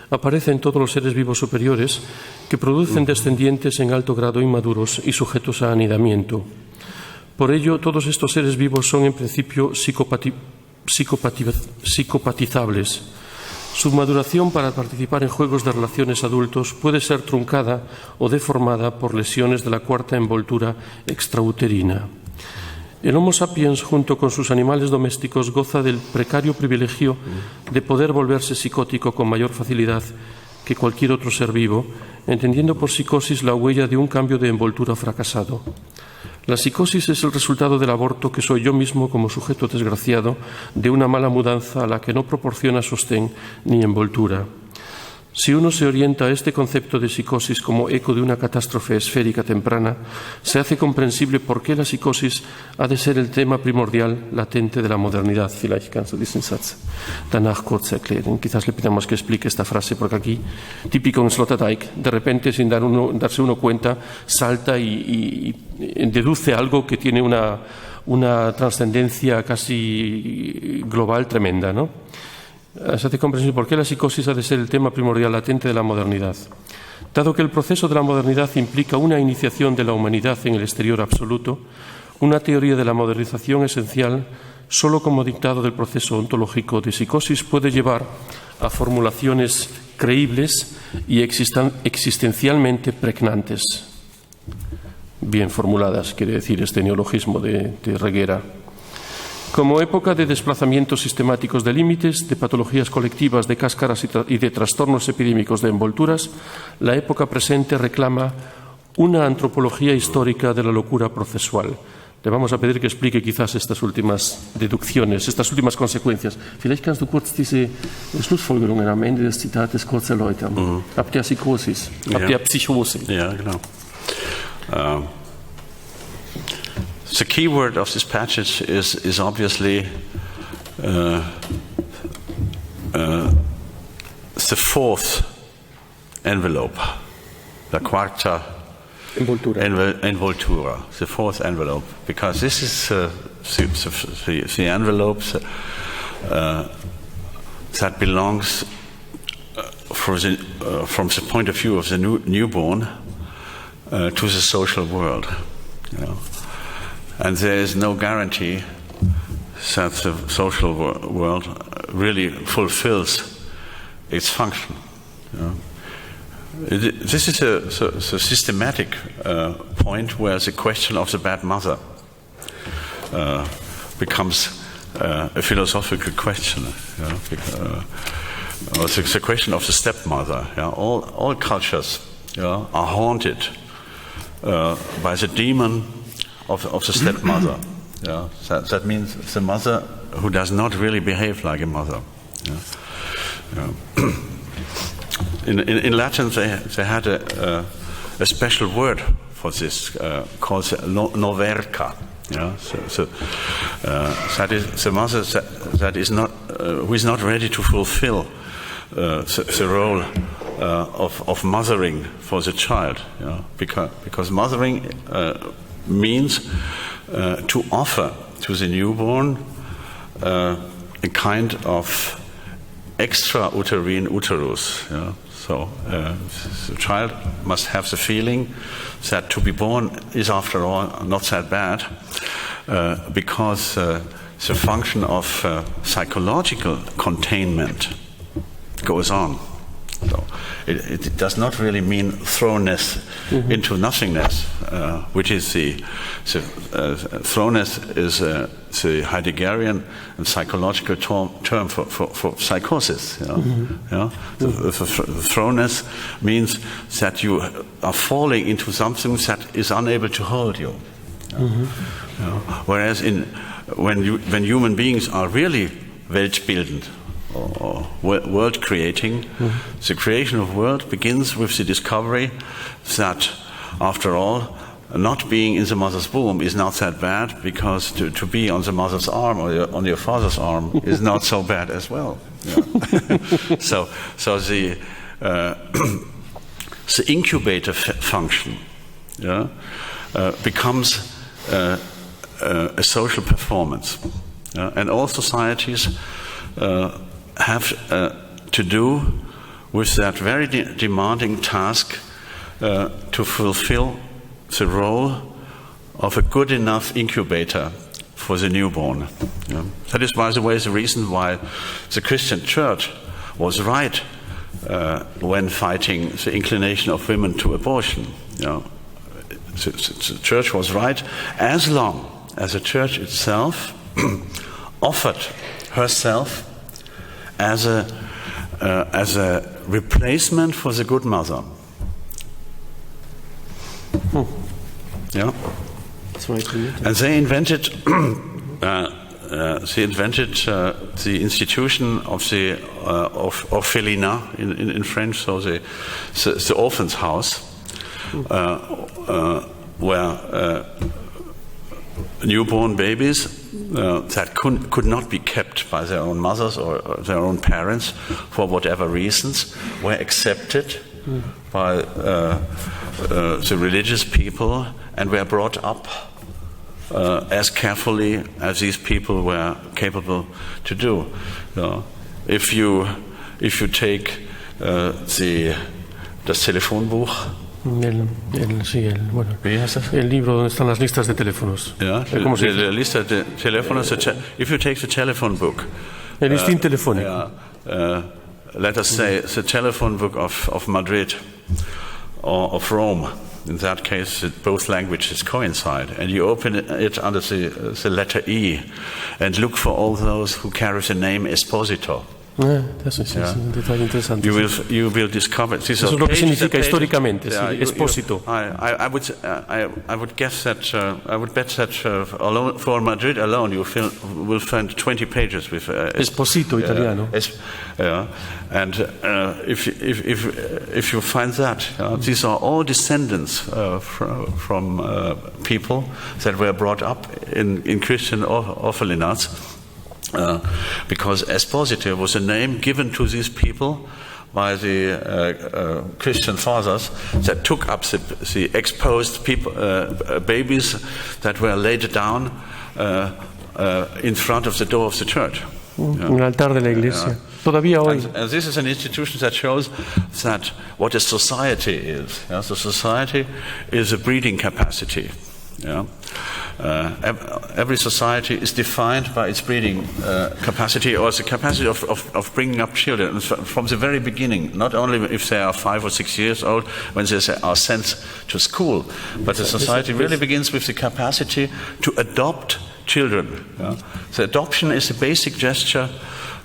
aparece en todos los seres vivos superiores que producen descendientes en alto grado inmaduros y sujetos a anidamiento. Por ello, todos estos seres vivos son en principio psicopatizables. Su maduración para participar en juegos de relaciones adultos puede ser truncada o deformada por lesiones de la cuarta envoltura extrauterina. El Homo sapiens, junto con sus animales domésticos, goza del precario privilegio de poder volverse psicótico con mayor facilidad que cualquier otro ser vivo, entendiendo por psicosis la huella de un cambio de envoltura fracasado. La psicosis es el resultado del aborto que soy yo mismo como sujeto desgraciado de una mala mudanza a la que no proporciona sostén ni envoltura. Si uno se orienta a este concepto de psicosis como eco de una catástrofe esférica temprana, se hace comprensible por qué la psicosis ha de ser el tema primordial latente de la modernidad. Vielleicht kannst du diesen Satz danach kurz erklären. Quizás le pidamos que explique esta frase, porque aquí, típico en Sloterdijk, de repente, sin darse uno cuenta, salta y deduce algo que tiene una trascendencia casi global tremenda, ¿no? Se hace comprensible por qué la psicosis ha de ser el tema primordial latente de la modernidad. Dado que el proceso de la modernidad implica una iniciación de la humanidad en el exterior absoluto, una teoría de la modernización esencial, solo como dictado del proceso ontológico de psicosis, puede llevar a formulaciones creíbles y existencialmente pregnantes. Bien formuladas, quiere decir este neologismo de Reguera. Como época de desplazamientos sistemáticos de límites, de patologías colectivas, de cáscaras y de trastornos epidémicos de envolturas, la época presente reclama una antropología histórica de la locura procesual. Le vamos a pedir que explique quizás estas últimas deducciones, estas últimas consecuencias. Vielleicht kannst du kurz diese Schlussfolgerungen am Ende des Zitates kurz erläutern. Ab der Psychosis, ab der Psychose. Ja, genau. The key word of this passage is obviously the fourth envelope, la quarta envoltura, the fourth envelope, because this is the envelope that belongs from the point of view of the newborn to the social world, you know. And there is no guarantee that the social world really fulfills its function. You know? This is a systematic point where the question of the bad mother becomes a philosophical question. You know? Or the question of the stepmother. You know? All cultures, you know, are haunted by the demon of the stepmother. Yeah? That means the mother who does not really behave like a mother. Yeah? Yeah. In Latin, they had a special word for this called noverca. Yeah? That is the mother that is not who is not ready to fulfill the role of mothering for the child. Yeah? Because mothering means to offer to the newborn a kind of extrauterine uterus. Yeah? So the child must have the feeling that to be born is, after all, not that bad, because the function of psychological containment goes on. So it does not really mean thrownness into nothingness, which is the thrownness is the Heideggerian and psychological term for psychosis. You know? You know? The thrownness means that you are falling into something that is unable to hold you. You know? Whereas when human beings are really weltbildend, or world creating, the creation of world begins with the discovery that, after all, not being in the mother's womb is not that bad, because to be on the mother's arm or on your father's arm is not so bad as well. Yeah. So the incubator function, yeah, becomes a social performance, yeah? And all societies have to do with that very demanding task to fulfill the role of a good enough incubator for the newborn. Yeah. That is, by the way, the reason why the Christian Church was right when fighting the inclination of women to abortion. The church was right as long as the church itself offered herself as a replacement for the good mother. Yeah, and they invented the institution of the orphelinat in French, so the orphan's house, where newborn babies that could not be kept by their own mothers or their own parents for whatever reasons were accepted by the religious people and were brought up as carefully as these people were capable to do. If you take das Telefonbuch, el libro donde están las listas de teléfonos. Ja, la lista de teléfonos. If you take the telephone book, el listín telefónico. Let us say the telephone book of Madrid or of Rome. In that case, both languages coincide, and you open it under the letter E, and look for all those who carry the name Esposito. Eso es un detalle interesante. You will discover. Eso es lo que significa históricamente, Esposito. I would guess that I would bet that alone, for Madrid alone you will find 20 pages with Esposito italiano. And if you find that, these are all descendants from people that were brought up in Christian orphelinats. Because Esposito was a name given to these people by the Christian fathers that took up the exposed people, babies that were laid down in front of the door of the church. Un altar de la iglesia. Todavía hoy. And this is an institution that shows that what a society is. So society is a breeding capacity. Every society is defined by its breeding capacity, or the capacity of bringing up children from the very beginning, not only if they are 5 or 6 years old when they are sent to school, but the society really begins with the capacity to adopt children. The adoption is a basic gesture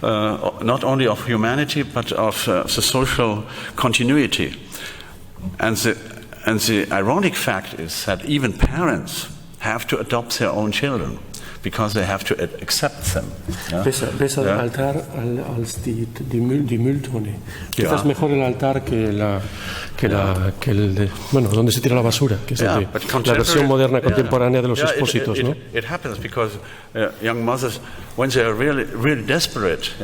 not only of humanity but of the social continuity. And the ironic fact is that even parents have to adopt their own children because they have to accept them. Besser altar als die Mülltonne. Quizás mejor el altar que el donde se tira la basura, que es la versión moderna contemporánea de los expósitos, ¿no? It happens because young mothers, when they are really desperate,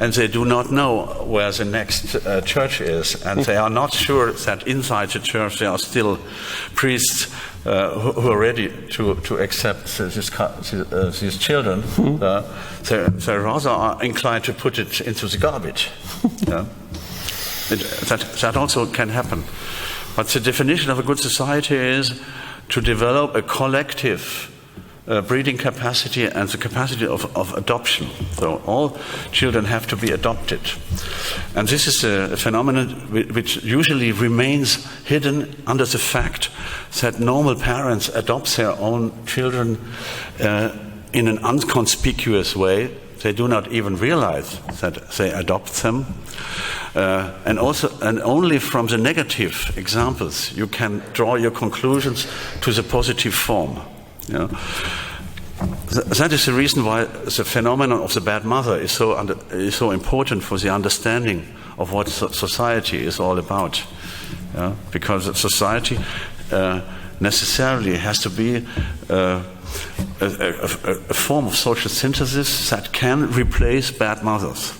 and they do not know where the next church is, and they are not sure that inside the church there are still priests who are ready to accept these children. They rather are inclined to put it into the garbage. That also can happen. But the definition of a good society is to develop a collective breeding capacity and the capacity of adoption. So all children have to be adopted. And this is a phenomenon which usually remains hidden under the fact that normal parents adopt their own children in an inconspicuous way. They do not even realize that they adopt them. And only from the negative examples you can draw your conclusions to the positive form. That is the reason why the phenomenon of the bad mother is so important for the understanding of what society is all about. Because society necessarily has to be a form of social synthesis that can replace bad mothers.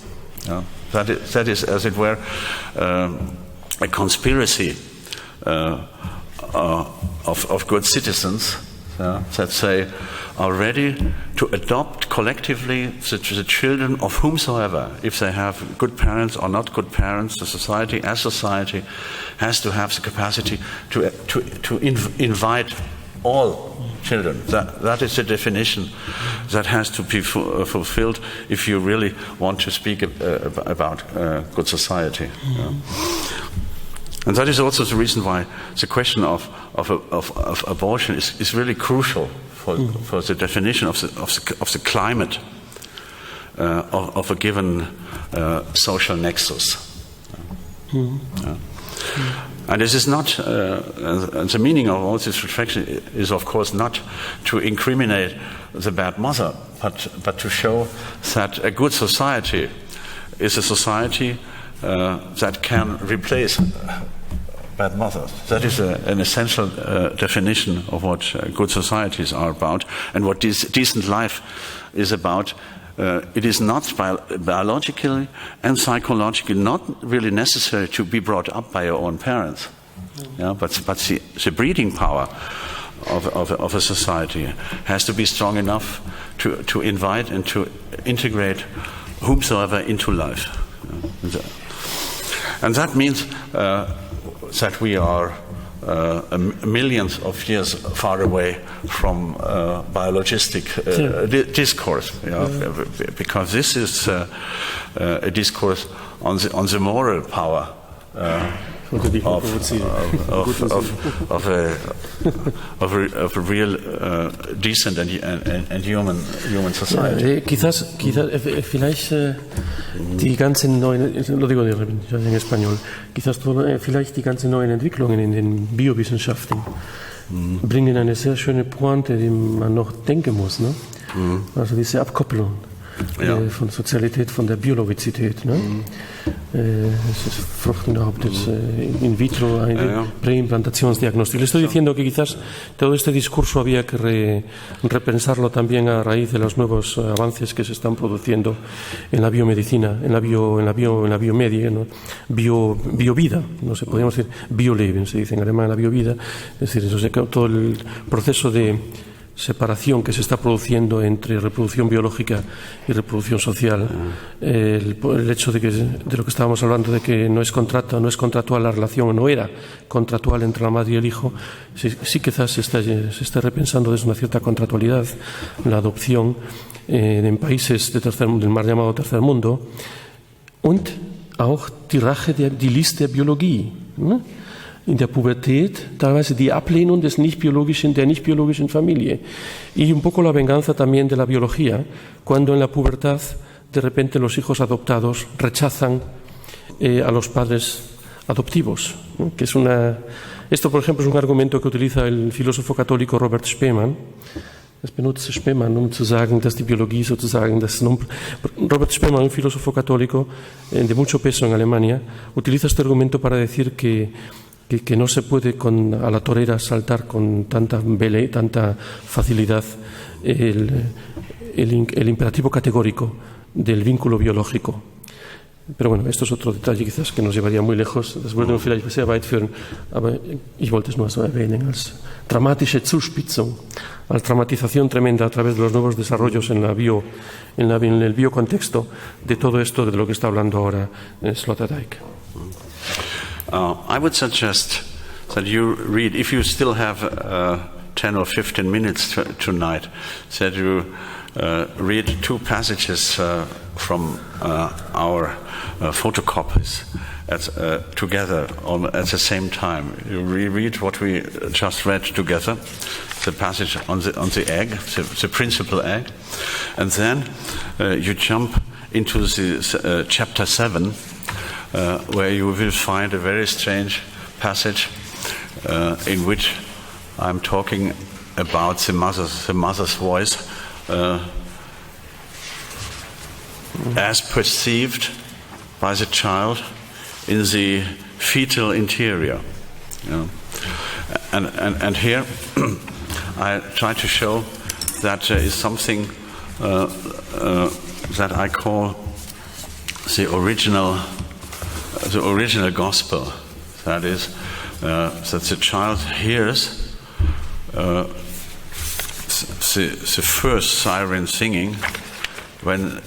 That is, as it were, a conspiracy of good citizens that they are ready to adopt collectively the children of whomsoever. If they have good parents or not good parents, the society as society has to have the capacity to invite all children. That is the definition that has to be fulfilled if you really want to speak about good society. Yeah. And that is also the reason why the question of abortion is really crucial for the definition of the climate of a given social nexus. Yeah. And this is not, and the meaning of all this reflection is, of course, not to incriminate the bad mother, but to show that a good society is a society that can replace bad mothers. That is an essential definition of what good societies are about, and what decent life is about. It is not biologically and psychologically not really necessary to be brought up by your own parents, yeah, but the breeding power of a society has to be strong enough to invite and to integrate whomsoever into life. And that means that we are millions of years far away from biologistic discourse, because this is a discourse on the moral power of a real decent and human society. Vielleicht die ganzen neuen, lo digo en español, vielleicht die ganzen neuen Entwicklungen in den Biowissenschaften bringen eine sehr schöne Pointe, die man noch denken muss, ne? Also diese Abkopplung von Sozialität, von der Biologizität, ne? Es fruchten überhaupt in vitro, eine preimplantacionesdiagnóstico. Le estoy diciendo que quizás todo este discurso había que repensarlo también a raíz de los nuevos avances que se están produciendo en la biomedicina, en la biomedia, ¿no? Biovida, no sé, podríamos decir Bioleben, se dice en alemán, la biovida, es decir, todo el proceso de separación que se está produciendo entre reproducción biológica y reproducción social, el hecho de lo que estábamos hablando, de que no es contractual la relación, o no era contractual entre la madre y el hijo, sí quizás se está repensando desde una cierta contractualidad la adopción en países del mal llamado tercer mundo, und auch die List der Biologie, ¿no? In der Pubertät teilweise die Ablehnung der nicht biologischen Familie y un poco la venganza también de la biología, cuando en la pubertad de repente los hijos adoptados rechazan a los padres adoptivos, ¿no? Que esto, por ejemplo, es un argumento que utiliza el filósofo católico Robert Spemann. Es benutzt Spemann, zu sagen, dass die Biologie sozusagen, Robert Spemann, un filósofo católico de mucho peso en Alemania, utiliza este argumento para decir que no se puede a la torera saltar con tanta facilidad el imperativo categórico del vínculo biológico. Pero bueno, esto es otro detalle quizás que nos llevaría muy lejos. Das würde uns vielleicht sehr weit führen, aber ich wollte es nur so erwähnen als dramatische Zuspitzung, als dramatización tremenda a través de los nuevos desarrollos en el biocontexto de todo esto de lo que está hablando ahora Sloterdijk. I would suggest that you read, if you still have 10 or 15 minutes tonight, that you read two passages from our photocopies together at the same time. You reread what we just read together, the passage on the egg, the principal egg, and then you jump into the chapter 7, where you will find a very strange passage in which I'm talking about the mother's voice as perceived by the child in the fetal interior. You know? And here I try to show that there is something that I call the original gospel. That is, that the child hears the first siren singing when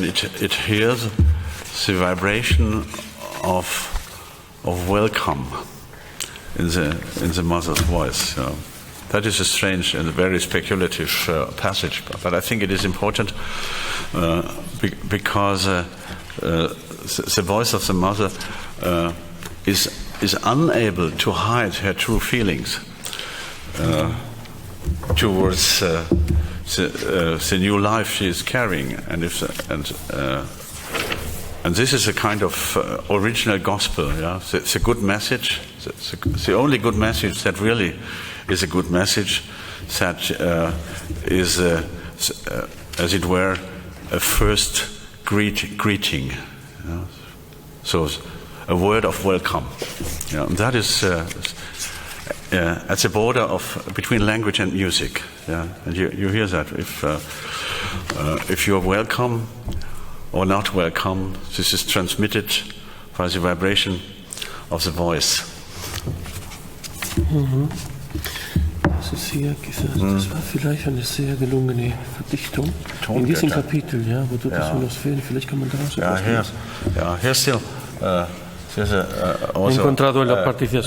it hears the vibration of welcome in the mother's voice. You know. That is a strange and very speculative passage, but I think it is important because the voice of the mother is unable to hide her true feelings towards the new life she is carrying, and this is a kind of original gospel. Yeah, it's a good message. The only good message that really is a good message, that is, as it were, a first greeting. Yeah? So a word of welcome. Yeah, and that is at the border between language and music. Yeah, and you hear that if you are welcome or not welcome, this is transmitted by the vibration of the voice. Das ist hier, das war vielleicht eine sehr gelungene Verdichtung in diesem Kapitel, ja, wo du das Sonosphären, vielleicht kann man daraus etwas lesen. Ja, here still, there's also he encontrado en la partición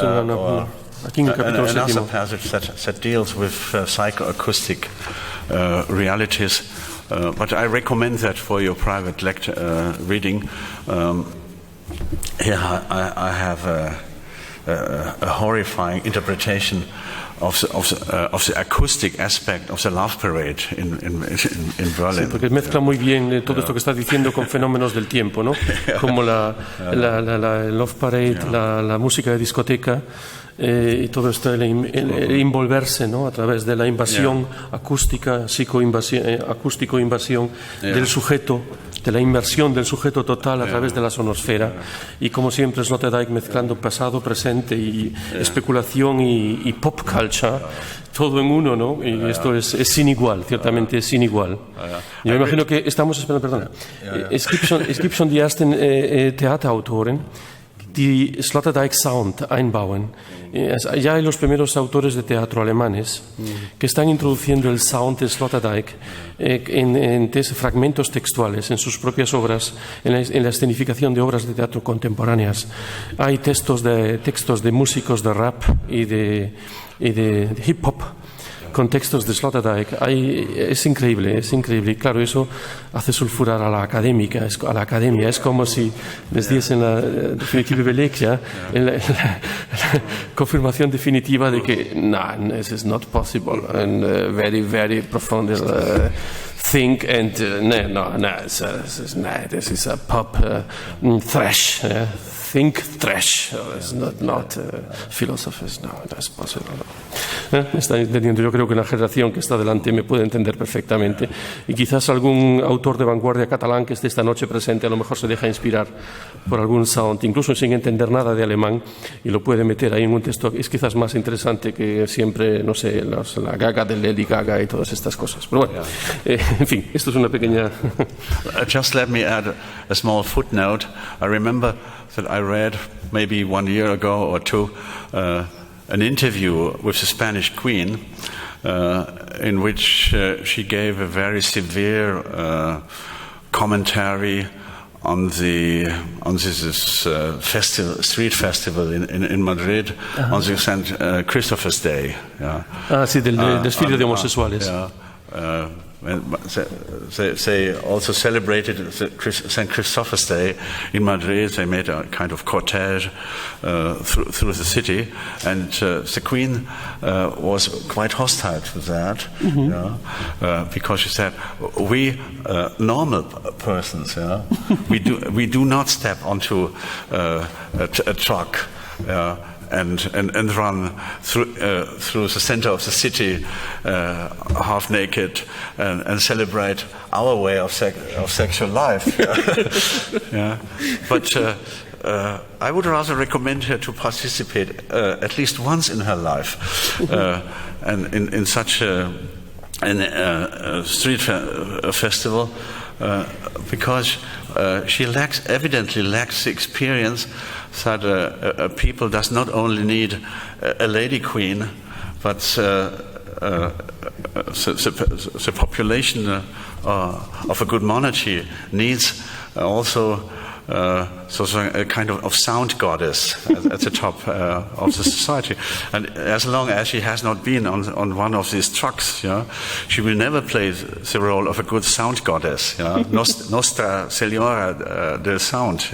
aquí en el capítulo another 7. passage that deals with psychoacoustic realities, but I recommend that for your private reading. Here I have a horrifying interpretation of the acoustic aspect of the Love Parade in Berlin. Sí, porque mezcla muy bien todo esto que estás diciendo con fenómenos del tiempo, ¿no? Como la Love Parade, la música de discoteca, y todo esto, el envolverse, ¿no? A través de la invasión acústica, acústico-invasión del sujeto, de la inmersión del sujeto total a través de la sonosfera, y como siempre Sloterdijk mezclando pasado, presente y especulación y pop culture, todo en uno, ¿no? Y esto es sin igual, ciertamente es sin igual. Yo me imagino que estamos esperando, perdona, es gibt schon die ersten Theaterautoren, die Sloterdijk Sound einbauen. Ya hay los primeros autores de teatro alemanes que están introduciendo el sound de Sloterdijk en fragmentos textuales en sus propias obras, en la escenificación de obras de teatro contemporáneas. Hay textos de músicos de rap y de hip hop con textos de Sloterdijk. Es increíble. Y claro, eso hace sulfurar a la academia. Es como si les diesen la definitiva beleg, ¿ya? La confirmación definitiva de que this is not possible, and very, very profound think, and this is a pop thrash. Think thrash, it's not philosophers, no, that's possible. Me está entendiendo, yo creo que la generación que está delante me puede entender perfectamente, y quizás algún autor de vanguardia catalán que esté esta noche presente a lo mejor se deja inspirar por algún sound, incluso sin entender nada de alemán, y lo puede meter ahí en un texto. Es quizás más interesante que siempre, no sé, la gaga de Lady Gaga y todas estas cosas. Pero bueno, en fin, esto es una pequeña... Just let me add a small footnote. I remember that I read maybe 1 year ago or two an interview with the Spanish Queen in which she gave a very severe commentary on this street festival in Madrid, on the St. Christopher's Day. Yeah. Sí, del desfile de homosexuales. They also celebrated St. Christopher's Day in Madrid. They made a kind of cortege through the city, and the Queen was quite hostile to that, because she said, "We normal persons, we do not step onto a truck." And run through the center of the city half naked and celebrate our way of sexual life. Yeah. But I would rather recommend her to participate at least once in her life, and in such a street festival, because she evidently lacks the experience that a people does not only need a lady queen, but the population of a good monarchy needs also a kind of sound goddess at the top of the society. And as long as she has not been on one of these trucks, she will never play the role of a good sound goddess. Nostra Signora del Sound.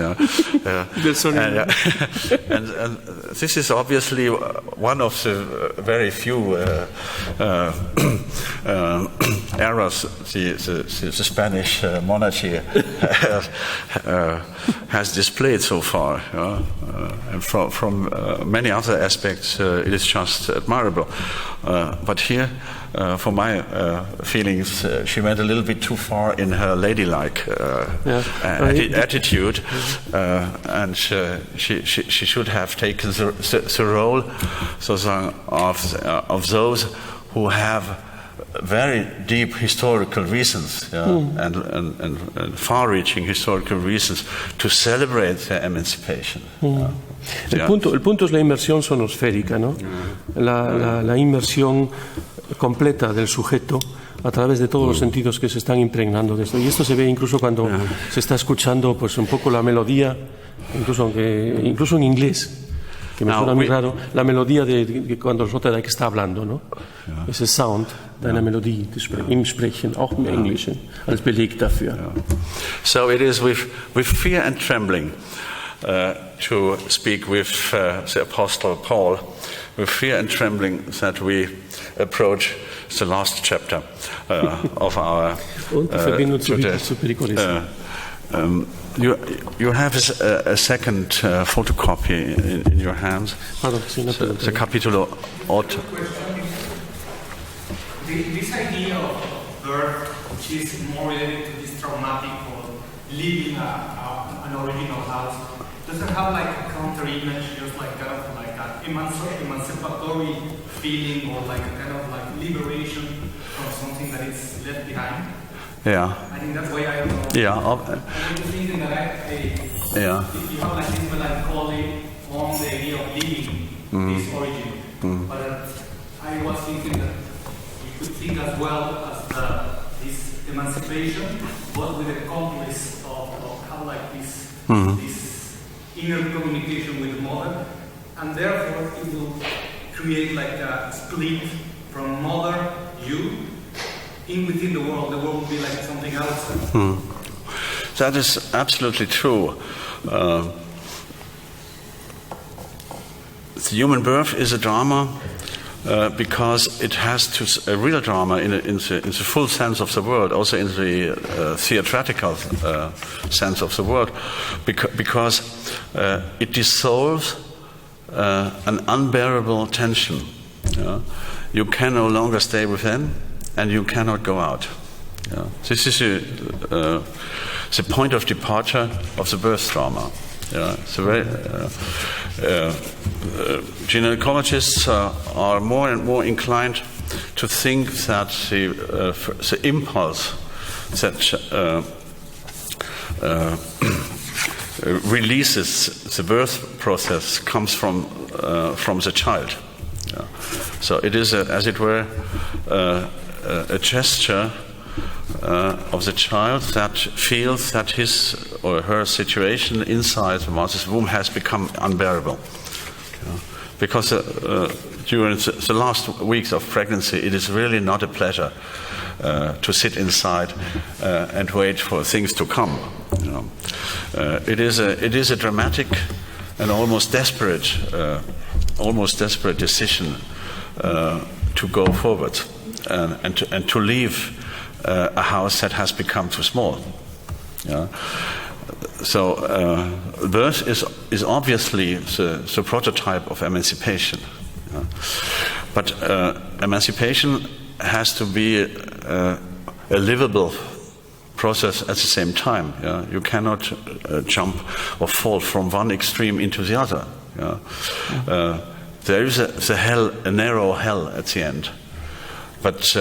And this is obviously one of the very few errors the Spanish monarchy has displayed so far. And from many other aspects, it is just admirable. But here, for my feelings, she went a little bit too far in her ladylike attitude, and she should have taken the role of those who have very deep historical reasons and far-reaching historical reasons to celebrate their emancipation. El punto es la inmersión sonosférica, ¿no? La inmersión completa del sujeto a través de todos los sentidos que se están impregnando de esto. Y esto se ve incluso cuando se está escuchando pues un poco la melodía, incluso en inglés, que me suena muy raro, la melodía de cuando Sloterdijk está hablando, ¿no? Ese sound deiner Melodie im Sprechen, auch im Englischen, als Beleg dafür. So it is with fear and trembling to speak with the Apostle Paul, with fear and trembling that we approach the last chapter of our You have a second photocopy in your hands. The Capítulo 8. This idea of birth, which is more related to this traumatic or leaving an original house, does it have like a counter image, just like kind of like an emancipatory feeling, or like a kind of like liberation from something that is left behind? Yeah. I think that's why I don't know. Yeah. I'm just thinking that if you have like this melancholy on the idea of leaving this origin, but I was thinking that you could think as well as this emancipation, but with a complex of how like this inner communication with the mother, and therefore it will create like a split from mother, you, in within the world. The world will be like something outside. That is absolutely true. The human birth is a drama because it has a real drama in the full sense of the word, also in the theatrical sense of the word, because it dissolves an unbearable tension. You can no longer stay within, and you cannot go out. This is the point of departure of the birth drama. So gynecologists are more and more inclined to think that the impulse that releases the birth process comes from the child. So it is, as it were, a gesture of the child that feels that his or her situation inside the mother's womb has become unbearable. Because during the last weeks of pregnancy, it is really not a pleasure to sit inside and wait for things to come. It is a dramatic and almost desperate decision to go forward and to leave a house that has become too small. So birth is obviously the prototype of emancipation. But emancipation has to be a livable process at the same time. You cannot jump or fall from one extreme into the other. There is a narrow hell at the end. But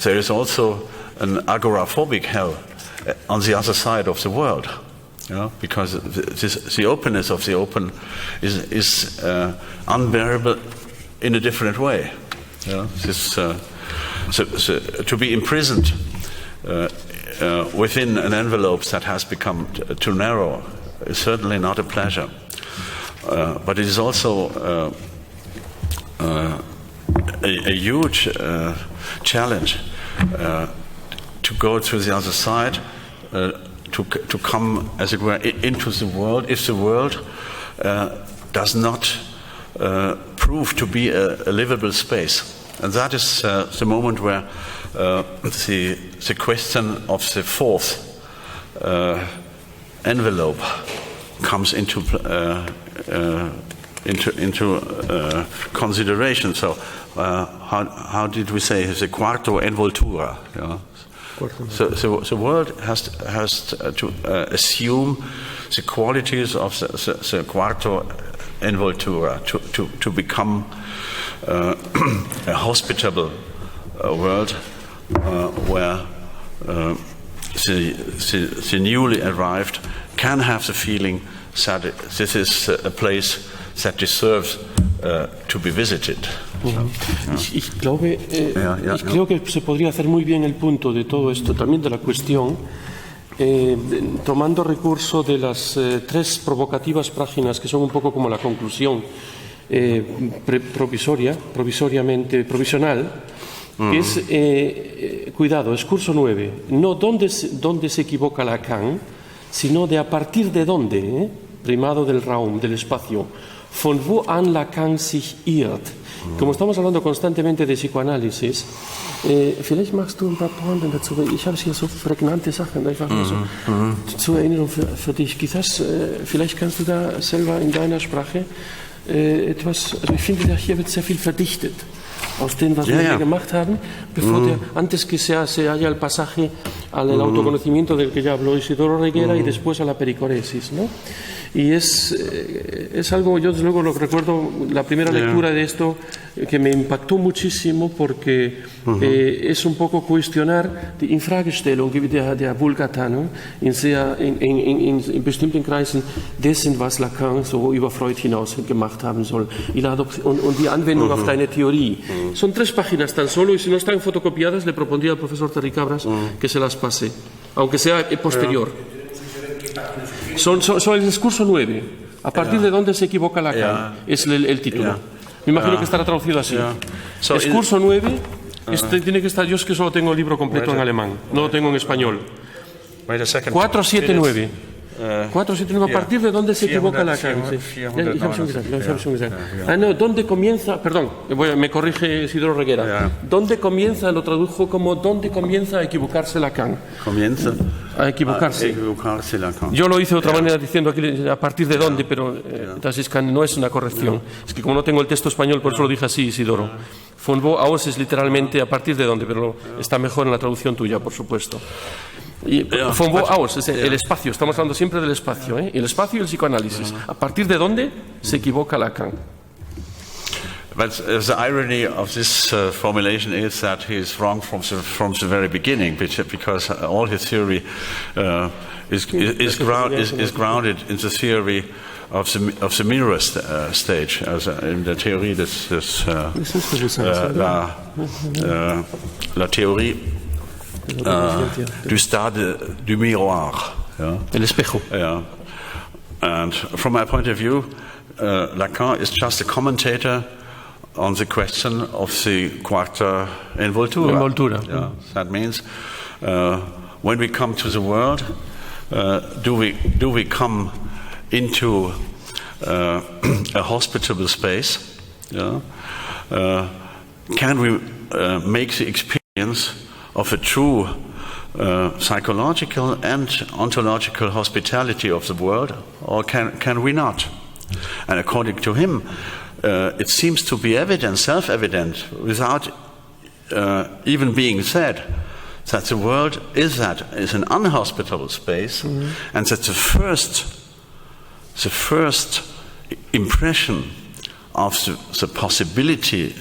there is also an agoraphobic hell on the other side of the world, because the openness of the open is unbearable in a different way. To be imprisoned within an envelope that has become too narrow is certainly not a pleasure. But it is also a huge challenge to go to the other side, to come, as it were, into the world, if the world does not prove to be a livable space. And that is the moment where the question of the fourth envelope comes into consideration. So, how did we say the quarto envoltura? Yeah. So the world has to assume the qualities of the quarto envoltura to become a hospitable world where the newly arrived can have the feeling that this is a place that deserves to be visited. Ich glaube, creo que se podría hacer muy bien el punto de todo esto, también de la cuestión, tomando recurso de las tres provocativas páginas que son un poco como la conclusión provisional, que es, cuidado, es curso 9, no dónde se equivoca Lacan, sino de a partir de dónde, primado del Raum, del espacio, von wo an Lacan sich irrt. Como estamos hablando constantemente de Psicoanálisis, vielleicht machst du ein paar Pointen dazu, weil ich habe hier so prägnante Sachen, einfach nur so zur Erinnerung für dich. Quizás, vielleicht kannst du da selber in deiner Sprache etwas, also ich finde, hier wird sehr viel verdichtet aus dem, was wir gemacht haben, bevor antes que se haya el pasaje al autoconocimiento del que ya habló Isidoro Reguera y después a la pericoresis, ¿no? Y es algo, yo desde luego lo recuerdo, la primera lectura de esto que me impactó muchísimo porque es un poco cuestionar die Infragestellung der Vulgata, ¿no? in bestimmten Kreisen dessen, was Lacan so über Freud hinaus gemacht haben soll und die Anwendung auf deine Theorie. Son 3 páginas tan solo y si no están fotocopiadas le propondría al profesor Terricabras que se las pase, aunque sea posterior. Son el discurso 9. ¿A partir de dónde se equivoca Lacan? Es el título. Me imagino que estará traducido así. Discurso 9. Tiene que estar. Yo es que solo tengo el libro completo en alemán. No lo tengo en español. 479. 479. ¿A partir de dónde se equivoca Lacan? No, ¿dónde comienza? Perdón, me corrige Isidoro Reguera. ¿Dónde comienza? Lo tradujo como ¿dónde comienza a equivocarse Lacan? Comienza a equivocarse. Lacan. Yo lo hice de otra manera diciendo aquí a partir de dónde, pero no es una corrección. Es que como no tengo el texto español, por eso lo dije así, Isidoro. Von wo aus es literalmente a partir de dónde, pero está mejor en la traducción tuya, por supuesto. Y von wo aus, es el espacio, estamos hablando siempre del espacio, el espacio y el psicoanálisis. ¿A partir de dónde se equivoca Lacan? But the irony of this formulation is that he is wrong from the very beginning, because all his theory is grounded in the theory of the mirror stage, in the theory la théorie du stade du miroir. El espejo. And from my point of view, Lacan is just a commentator on the question of the quarta envoltura. That means when we come to the world, do we come into a hospitable space? Can we make the experience of a true psychological and ontological hospitality of the world, or can we not? And according to him, it seems to be evident, self-evident, without even being said, that the world is an unhospitable space, and that the first impression of the possibility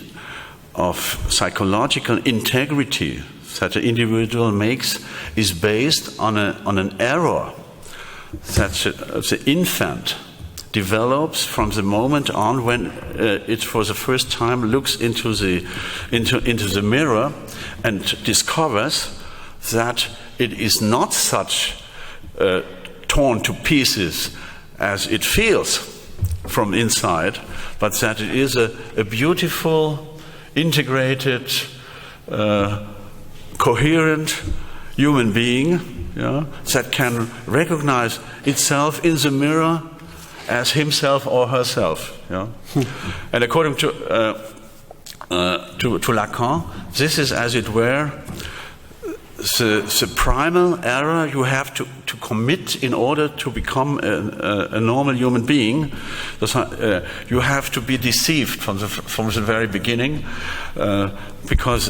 of psychological integrity that the individual makes is based on an error that the infant develops from the moment on when it for the first time looks into the mirror and discovers that it is not such torn to pieces as it feels from inside, but that it is a beautiful, integrated, coherent human being, that can recognize itself in the mirror as himself or herself. And according to Lacan, this is, as it were, the primal error you have to commit in order to become a normal human being. You have to be deceived from the very beginning, because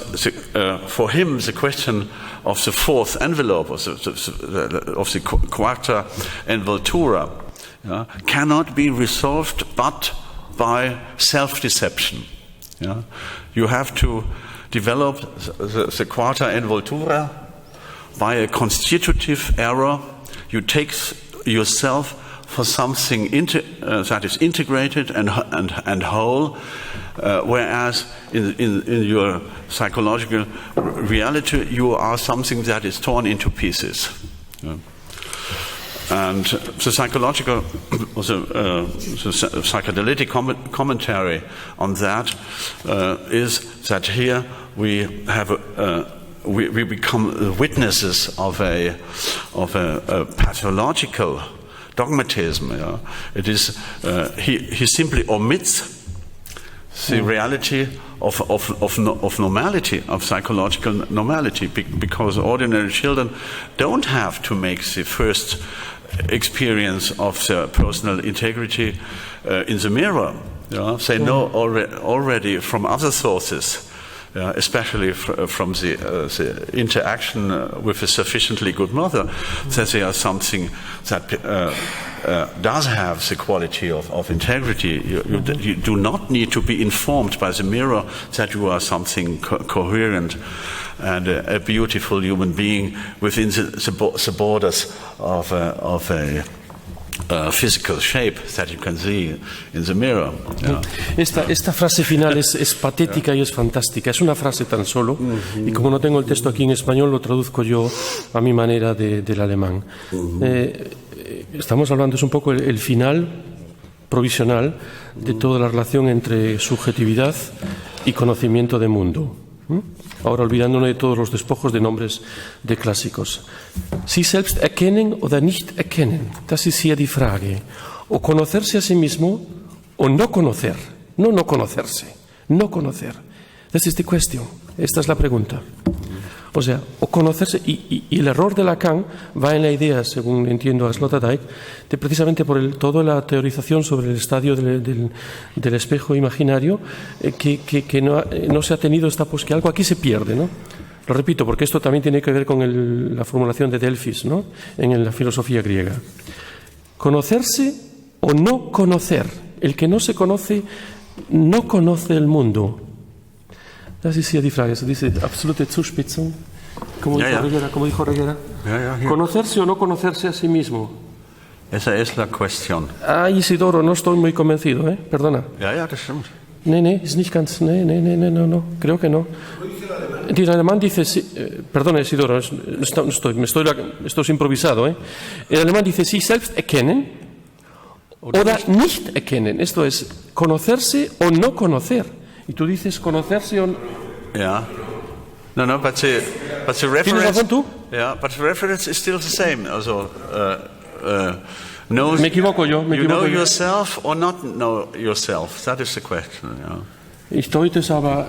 for him the question of the fourth envelope, of the quarta envoltura, cannot be resolved but by self-deception. You have to develop the quarta envoltura by a constitutive error. You take yourself for something that is integrated and whole, whereas in your psychological reality you are something that is torn into pieces. And the psychological, the psychedelic commentary on that is that here we have we become witnesses of a pathological dogmatism. It is he simply omits the reality of normality, of psychological normality, because ordinary children don't have to make the first experience of their personal integrity in the mirror. They know already from other sources, especially from the interaction with a sufficiently good mother, that they are something that does have the quality of integrity. You do not need to be informed by the mirror that you are something coherent and a beautiful human being within the borders of a physical shape that you can see in the mirror. Esta frase final es patética y es fantástica. Es una frase tan solo, y como no tengo el texto aquí en español, lo traduzco yo a mi manera del alemán. Estamos hablando, es un poco el final provisional de toda la relación entre subjetividad y conocimiento de mundo. Ahora olvidándonos de todos los despojos de nombres de clásicos. Sie selbst erkennen oder nicht erkennen, das ist hier die Frage. O conocerse a sí mismo o no conocer. No conocerse, no conocer. This is the question. Esta es la pregunta. O sea, o conocerse, y el error de Lacan va en la idea, según entiendo a Sloterdijk, de precisamente por toda la teorización sobre el estadio del espejo imaginario, que no se ha tenido esta que algo aquí se pierde, ¿no? Lo repito, porque esto también tiene que ver con la formulación de Delphis, ¿no? En la filosofía griega. Conocerse o no conocer. El que no se conoce, no conoce el mundo. Das ist hier die Frage, also diese absolute Zuspitzung, como dijo Reguera. ¿Conocerse o no conocerse a sí mismo? Esa es la cuestión. Isidoro, no estoy muy convencido, perdona. Das stimmt. Nee, ist nicht ganz, no, creo que no. El alemán dice, perdona Isidoro, esto es improvisado, El alemán dice, Sie selbst erkennen oder nicht erkennen, esto es, conocerse o no conocer. Y tú dices conocerse o no. No, but the reference. ¿Tienes razón tú? But the reference is still the same. Also, me equivoco yo. You know yourself or not know yourself? That is the question. Ich deute es aber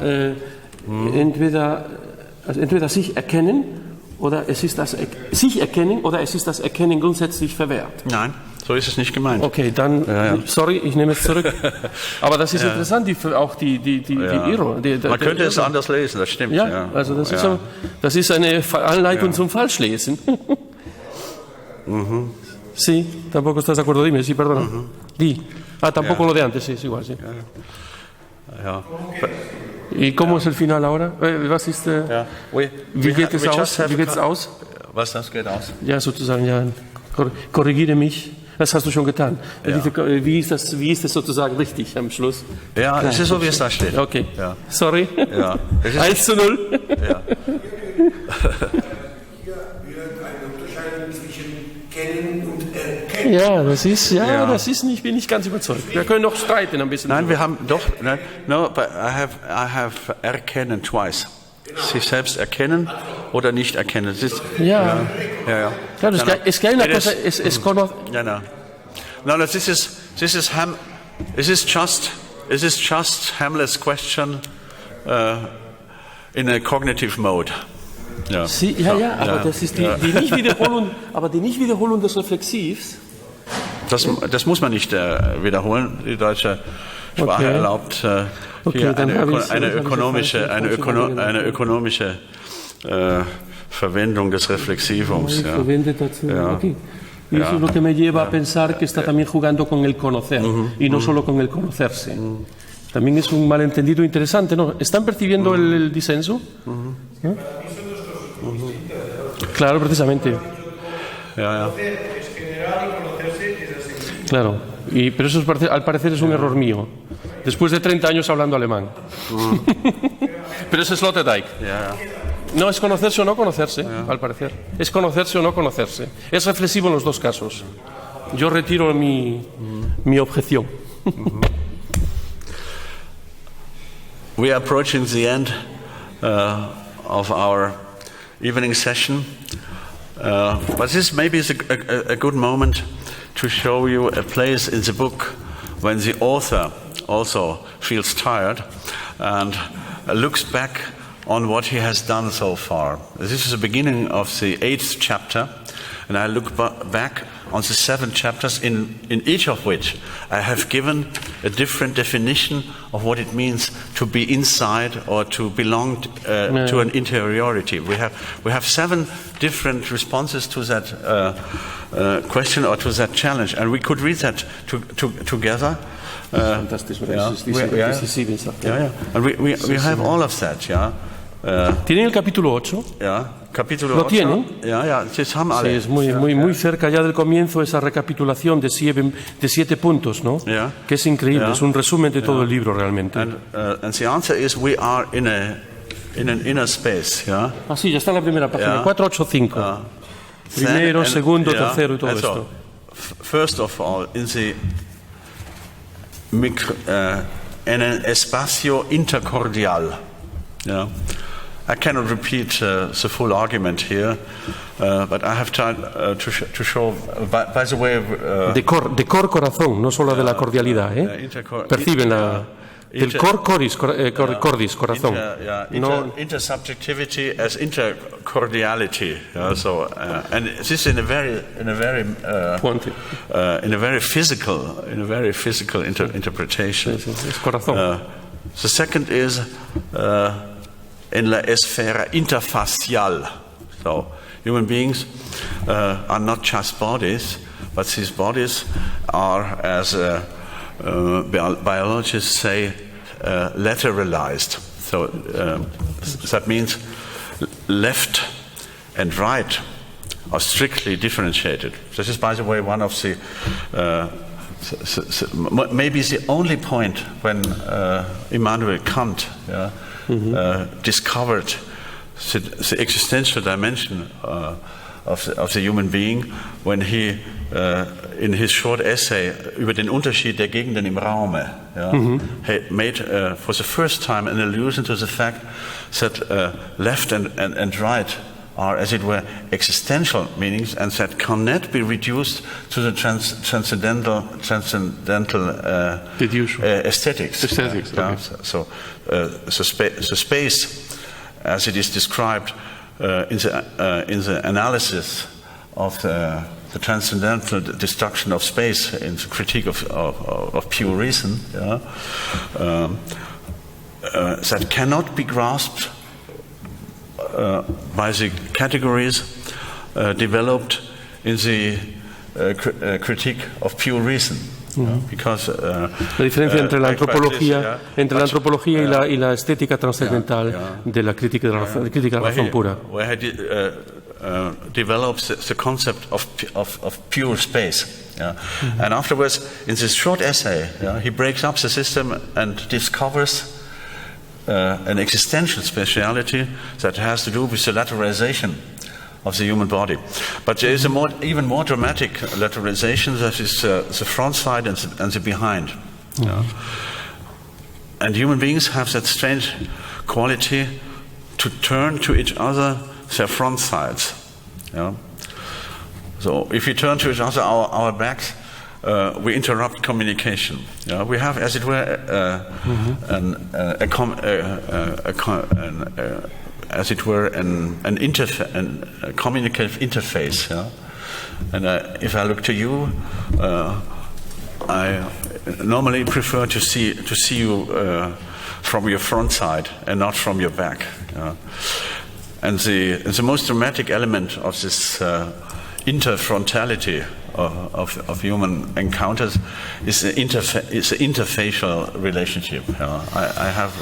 entweder sich erkennen oder es ist das sich erkennen oder es ist das Erkennen grundsätzlich verwehrt. Nein. So ist es nicht gemeint. Okay, dann, sorry, ich nehme es zurück. Aber das ist interessant, auch die Irre. Man könnte es anders lesen, das stimmt. Also das ist eine Anleitung zum Falschlesen. Sí, tampoco estás de acuerdo, dime, sí, perdona. Tampoco lo de antes, sí, es igual, sí. ¿Y cómo es el final ahora? Was ist, wie geht es aus? Wie geht es aus? Was das geht aus? Ja, sozusagen, korrigiere mich. Das hast du schon getan. Wie ist das sozusagen richtig am Schluss? Ja, es ist so, wie es da steht. Okay. Sorry. 1:0. Ja, das ist nicht, bin ich ganz überzeugt. Wir können noch streiten ein bisschen. Nein, wir haben doch, no, but I have erkennen twice. Sich selbst erkennen oder nicht erkennen. Das ist, ja. Claro, es que hay una cosa, es conocer. No, this is just Hamlet's question in a cognitive mode. Ja. Aber das ist die Nichtwiederholung des Reflexivs. Das muss man nicht wiederholen. Die deutsche Sprache erlaubt hier eine ökonomische Verwendung des Reflexivums. Y eso es lo que me lleva a pensar que está también jugando con el conocer y no solo con el conocerse. También es un malentendido interesante, ¿no? ¿Están percibiendo el disenso? ¿No? Claro, precisamente. Claro, pero eso al parecer es un error mío. Después de 30 años hablando alemán. Pero eso es Sloterdijk. No es conocerse o no conocerse, al parecer. Es conocerse o no conocerse. Es reflexivo en los dos casos. Yo retiro mi objeción. We are approaching the end of our evening session, but this maybe is a good moment to show you a place in the book when the author also feels tired and looks back on what he has done so far. This is the beginning of the 8th chapter, and I look back on the 7 chapters, in each of which I have given a different definition of what it means to be inside or to belong to an interiority. We have 7 different responses to that question or to that challenge, and we could read that together. Fantastic. And we have all of that, ¿Tienen el capítulo 8? Capítulo ¿Lo 8. tienen? Das haben alle. Sí, es muy cerca ya del comienzo esa recapitulación de 7 puntos, ¿no? Que es increíble, es un resumen de todo el libro realmente. And the answer is we are in an inner space, sí, ya está en la primera página, 485. Primero, segundo, tercero y todo esto. First of all, in the in an espacio intercordial. I cannot repeat the full argument here, but I have tried to show, by the way... de cor corazón, no solo de la cordialidad, perciben del cor cordis, corazón. Intersubjectivity as intercordiality. And this is in a very physical interpretation. Es corazón. The second is in la esfera interfacial. So human beings are not just bodies, but these bodies are, as biologists say, lateralized. So that means left and right are strictly differentiated. This is, by the way, one of the maybe the only point when Immanuel Kant discovered the existential dimension of the human being, when he in his short essay über den Unterschied der Gegenden im Raume made for the first time an allusion to the fact that left and right are, as it were, existential meanings, and that cannot be reduced to the transcendental aesthetics. So the space, as it is described in the analysis of the transcendental destruction of space in the critique of pure reason, that cannot be grasped by the categories developed in the critique of pure reason. Because, la diferencia entre la antropología y la estética trascendental de la crítica de la razón pura. Where he develops the concept of pure space. And afterwards, in this short essay, he breaks up the system and discovers an existential speciality that has to do with the lateralization of the human body. But there is even more dramatic lateralization, that is the front side and the behind. Yeah. And human beings have that strange quality to turn to each other their front sides. Yeah. So if we turn to each other our backs, we interrupt communication. Yeah. We have, as it were, a communicative interface. Yeah? And if I look to you, I normally prefer to see you from your front side and not from your back. Yeah? And the most dramatic element of this interfrontality of human encounters is the interfacial relationship. I have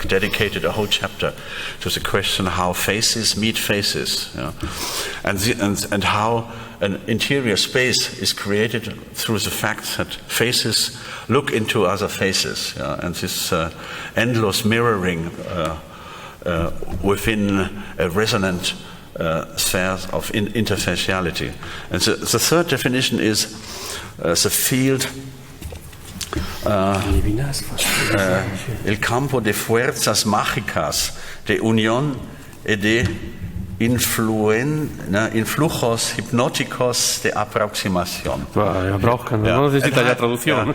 dedicated a whole chapter to the question how faces meet faces, and how an interior space is created through the fact that faces look into other faces, and this endless mirroring within a resonant spheres of interfaciality. And the third definition is the field, el campo de fuerzas mágicas de unión y de influjos hipnóticos de aproximación. Er braucht keine, no necesita ya traducción.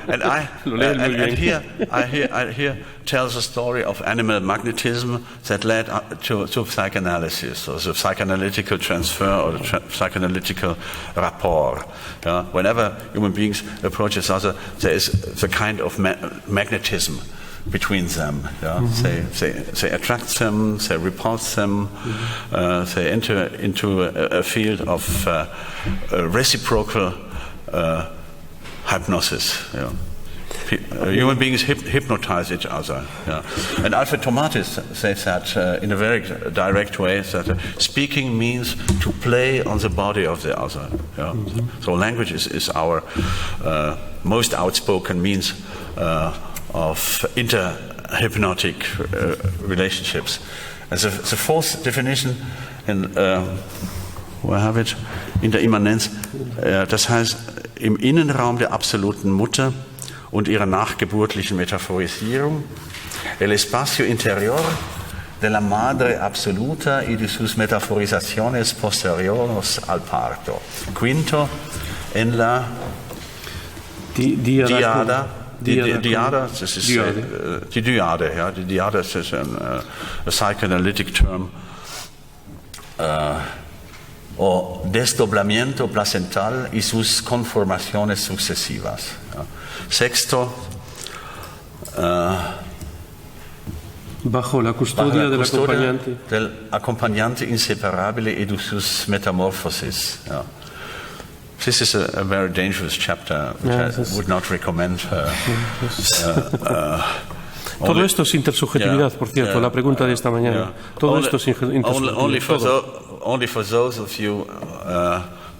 And here tells a story of animal magnetism that led to psychoanalysis, or the psychoanalytical transfer or the psychoanalytical rapport. Whenever human beings approach each other, there is the kind of magnetism between them. They attract them, they repulse them, they enter into a field of reciprocal hypnosis. Human beings hypnotize each other. And Alfred Tomatis says that in a very direct way, that speaking means to play on the body of the other. So language is our most outspoken means of inter-hypnotic relationships. And the fourth definition in in der Immanenz, das heißt, im Innenraum der absoluten Mutter und ihrer nachgeburtlichen Metaphorisierung, el espacio interior de la madre absoluta y de sus metaforizaciones posteriores al parto. Quinto, en la diada, this is die Dyade. Die Dyade is a psychoanalytic term, o desdoblamiento placental y sus conformaciones sucesivas. Sexto, bajo la custodia del acompañante inseparable y de sus metamorphosis. This is a very dangerous chapter, which I would not recommend. Todo esto es intersubjetividad, por cierto, la pregunta de esta mañana. Todo esto es intersubjetividad. Only for those of you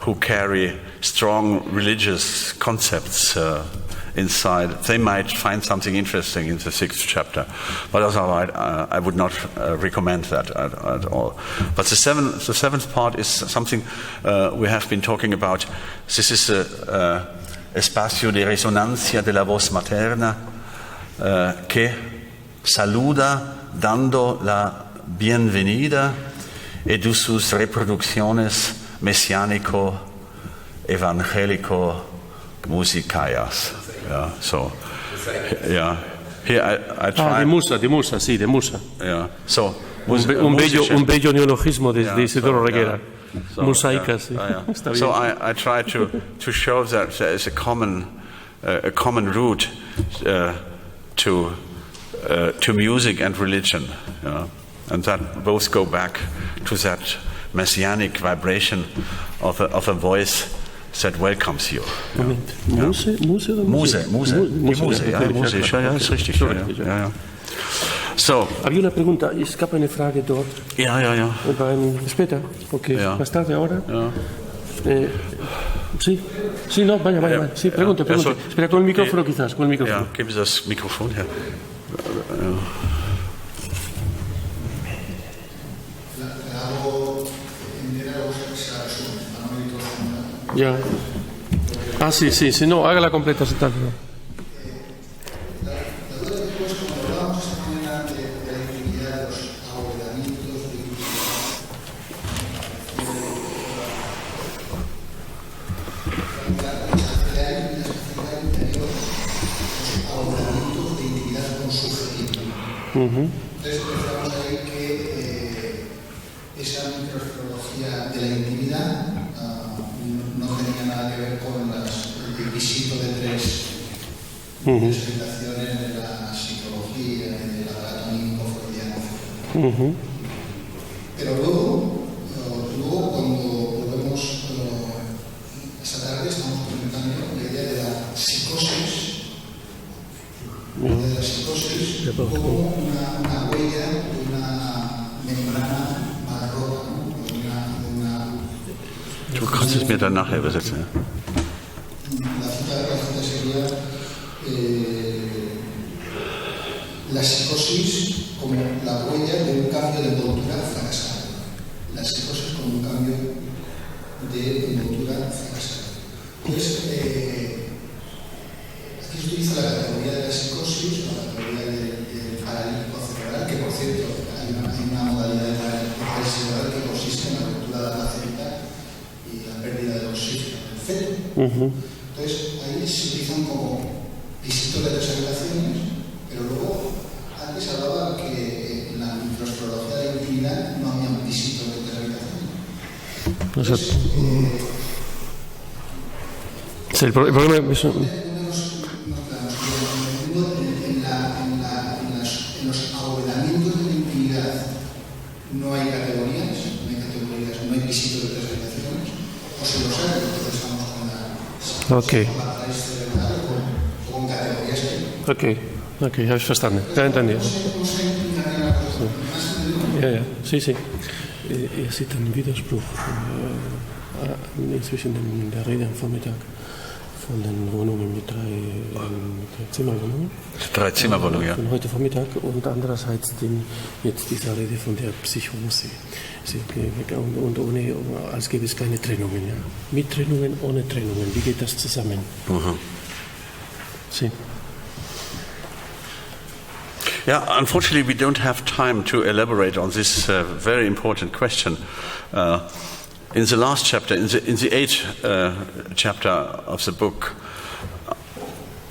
who carry strong religious concepts inside, they might find something interesting in the sixth chapter. But otherwise, I would not recommend that at all. But the seventh part is something we have been talking about. This is espacio de resonancia de la voz materna que saluda dando la bienvenida y de sus reproducciones mesiánico-evangélico-musicales. Here I try. De musa. So, un bello neologismo de Isidoro Reguera. Mosaicas. So I try to show that there is a common root to music and religion, and that both go back to that messianic vibration of a voice that welcomes you. Muse, ist richtig. Ja. So. Había una pregunta, ich gab eine Frage dort. Ja. Später, okay. Ja. Más tarde ahora. Ja. Sí, no, vaya. Sí, pregunte. Espera, con el micrófono quizás, con el micrófono. Ja, geben Sie das Mikrofon her. Hago entender a los Ya. Ah, sí, no, hágala completa, si tal. Entonces pensamos ahí que esa microesferología de la intimidad no tenía nada que ver con el visito de tres presentaciones de la psicología y de la platónico freudiano. Pero luego cuando volvemos esta tarde estamos comentando la idea de la psicosis. De la psicosis como una huella de una membrana barroca, Du kannst es mir dann nachher übersetzen. La cita sería la psicosis como la huella de un cambio de envoltura fracasado. La psicosis como un cambio de envoltura fracasado. Entonces, aquí se utiliza la categoría de la psicosis, la categoría del paralítico cerebral, que por cierto hay una modalidad de paralítico cerebral que consiste en la ruptura de la placenta y la pérdida de oxígeno del feto. Entonces ahí se utilizan como visitos de tres habitaciones, pero luego antes hablaba que en la microesferología de la intimidad no había visitos de tres habitaciones. Entonces, sí, el problema es... En los abovedamientos de la intimidad no hay categorías, no hay visitos de tres habitaciones, o se los hay, entonces estamos con la raíz cerebral o con categorías. Ok, ja, ich verstanden. Ja, entendido. Ja, sí. Er sieht einen Widerspruch inzwischen in der Rede am Vormittag von den Wohnungen mit drei Zimmerwohnungen. 3 Zimmerwohnungen, ja. Von heute Vormittag und andererseits jetzt dieser Rede von der Psychose. Und ohne, als gäbe es keine Trennungen. Ja. Mit Trennungen, ohne Trennungen. Wie geht das zusammen? Sí. Yeah, unfortunately, we don't have time to elaborate on this very important question. In the last chapter, in the 8th chapter of the book,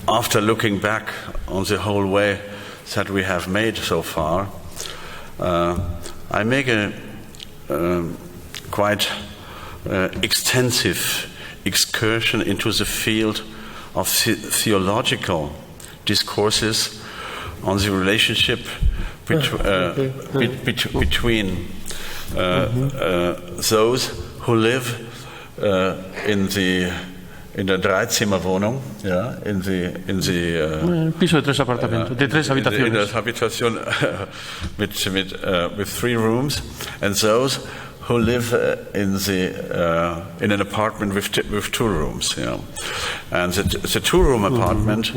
after looking back on the whole way that we have made so far, I make a quite extensive excursion into the field of theological discourses on the relationship between those who live in der Dreizimmerwohnung, ja, in the piso de 3 apartamentos, de 3 habitaciones. In der Habitation with 3 rooms, and those who live in an apartment with 2 rooms, yeah. And the 2-room apartment,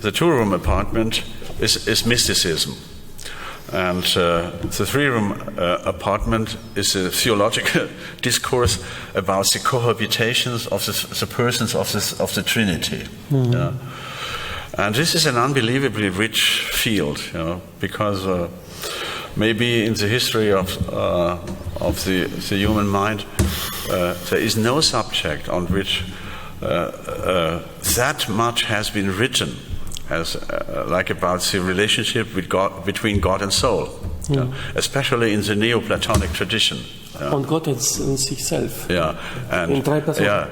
the 2-room apartment is mysticism. And the 3-room apartment is a theological discourse about the cohabitations of the persons of the Trinity. Yeah. And this is an unbelievably rich field, you know, because maybe in the history of the human mind, there is no subject on which that much has been written as like about the relationship between God and soul, especially in the Neoplatonic tradition. Und Gott in sich selbst. Yeah, and in 3 Personen. Yeah,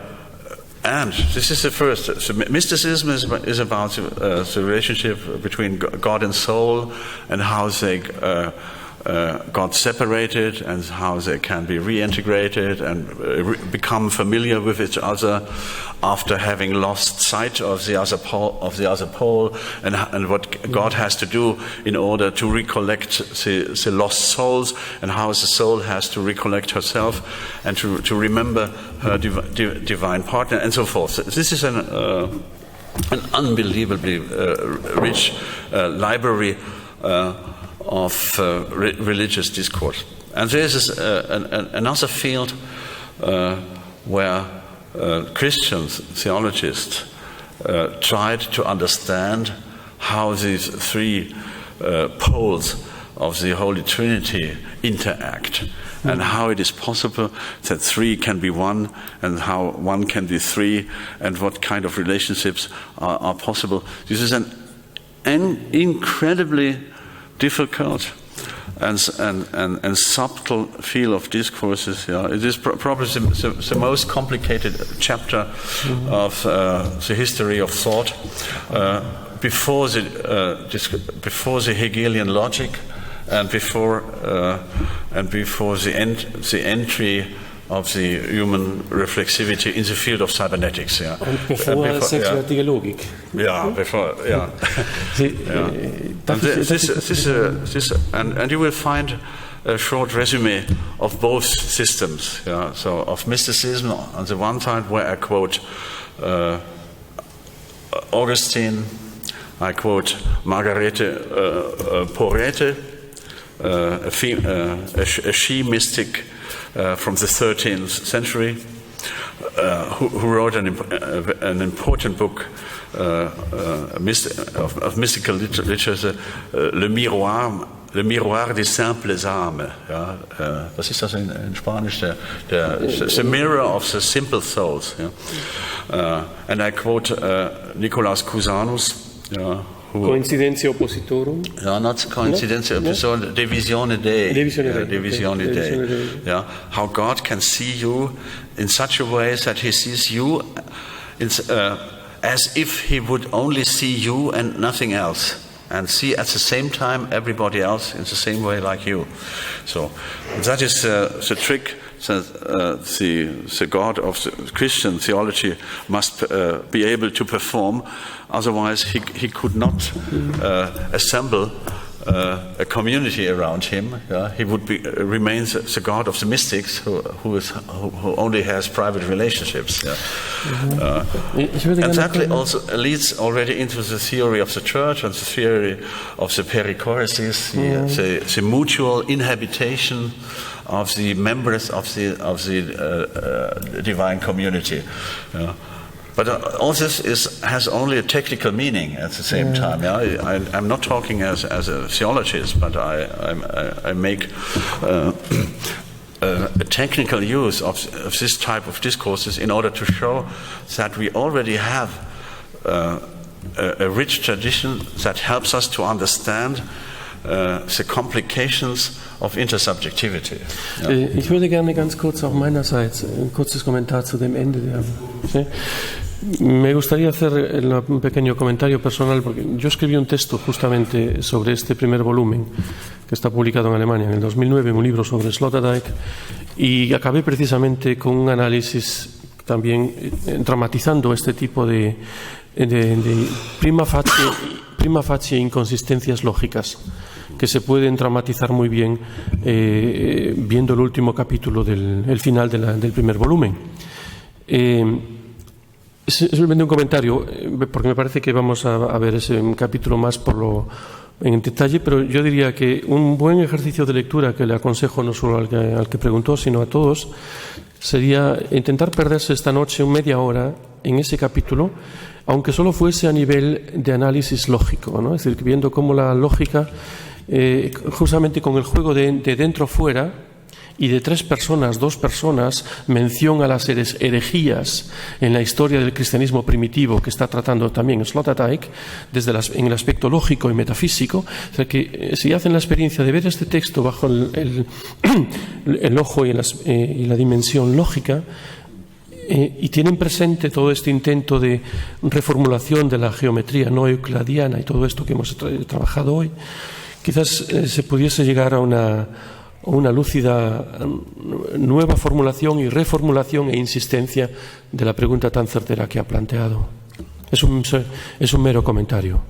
and this is the first. So mysticism is about the relationship between God and soul, and how they got separated, and how they can be reintegrated and become familiar with each other after having lost sight of the other pole, and what God has to do in order to recollect the lost souls, and how the soul has to recollect herself and to remember her divine partner, and so forth. So this is an unbelievably rich library of religious discourse. And there is another field where Christian theologists tried to understand how these three poles of the Holy Trinity interact, and how it is possible that three can be one, and how one can be three, and what kind of relationships are possible. This is an incredibly difficult and subtle field of discourses. Yeah. It is probably the most complicated chapter of the history of thought. Before the Hegelian logic, and before the entry of the human reflexivity in the field of cybernetics. Yeah. And before sexuality logic. Yeah, before. Yeah. And you will find a short resume of both systems. Yeah. So of mysticism on the one side, where I quote Augustine, I quote Margarete Porete, a she mystic from the 13th century, who wrote an important book of mystical literature, Le Miroir des simples âmes. Ja, was ist das in Spanisch? The Mirror of the Simple Souls. Ja. And I quote Nicolaus Cusanus, Coincidentia oppositorum? Yeah, not coincidentia oppositorum, divisione Dei. Divisione Dei. Yeah, how God can see you in such a way that He sees you as if He would only see you and nothing else, and see at the same time everybody else in the same way like you. So that is the trick that the God of the Christian theology must be able to perform. Otherwise, he could not assemble a community around him. He would remain the God of the mystics, who only has private relationships. And that also leads already into the theory of the church and the theory of the perichoresis, the mutual inhabitation of the members of the divine community. But all this has only a technical meaning at the same time. Yeah? I'm not talking as a theologist, but I make a technical use of this type of discourses in order to show that we already have a rich tradition that helps us to understand the complications of intersubjectivity. Ja. Ich würde gerne ganz kurz auch meinerseits ein kurzes Kommentar zu dem Ende. Me gustaría hacer un pequeño comentario personal, porque yo escribí un texto justamente sobre este primer volumen que está publicado en Alemania en el 2009, un libro sobre Sloterdijk, y acabé precisamente con un análisis también dramatizando este tipo de prima facie inconsistencias lógicas que se pueden dramatizar muy bien viendo el último capítulo el final del primer volumen. Simplemente un comentario, porque me parece que vamos a ver ese capítulo más en detalle, pero yo diría que un buen ejercicio de lectura que le aconsejo no solo al que preguntó, sino a todos, sería intentar perderse esta noche media hora en ese capítulo, aunque solo fuese a nivel de análisis lógico, ¿no? Es decir, viendo cómo la lógica, justamente con el juego de dentro-fuera, y de dos personas, mención a las herejías en la historia del cristianismo primitivo que está tratando también Sloterdijk en el aspecto lógico y metafísico. O sea que si hacen la experiencia de ver este texto bajo el ojo y la dimensión lógica, y tienen presente todo este intento de reformulación de la geometría no euclidiana y todo esto que hemos trabajado hoy, quizás se pudiese llegar a una lúcida nueva formulación y reformulación e insistencia de la pregunta tan certera que ha planteado. Es un mero comentario.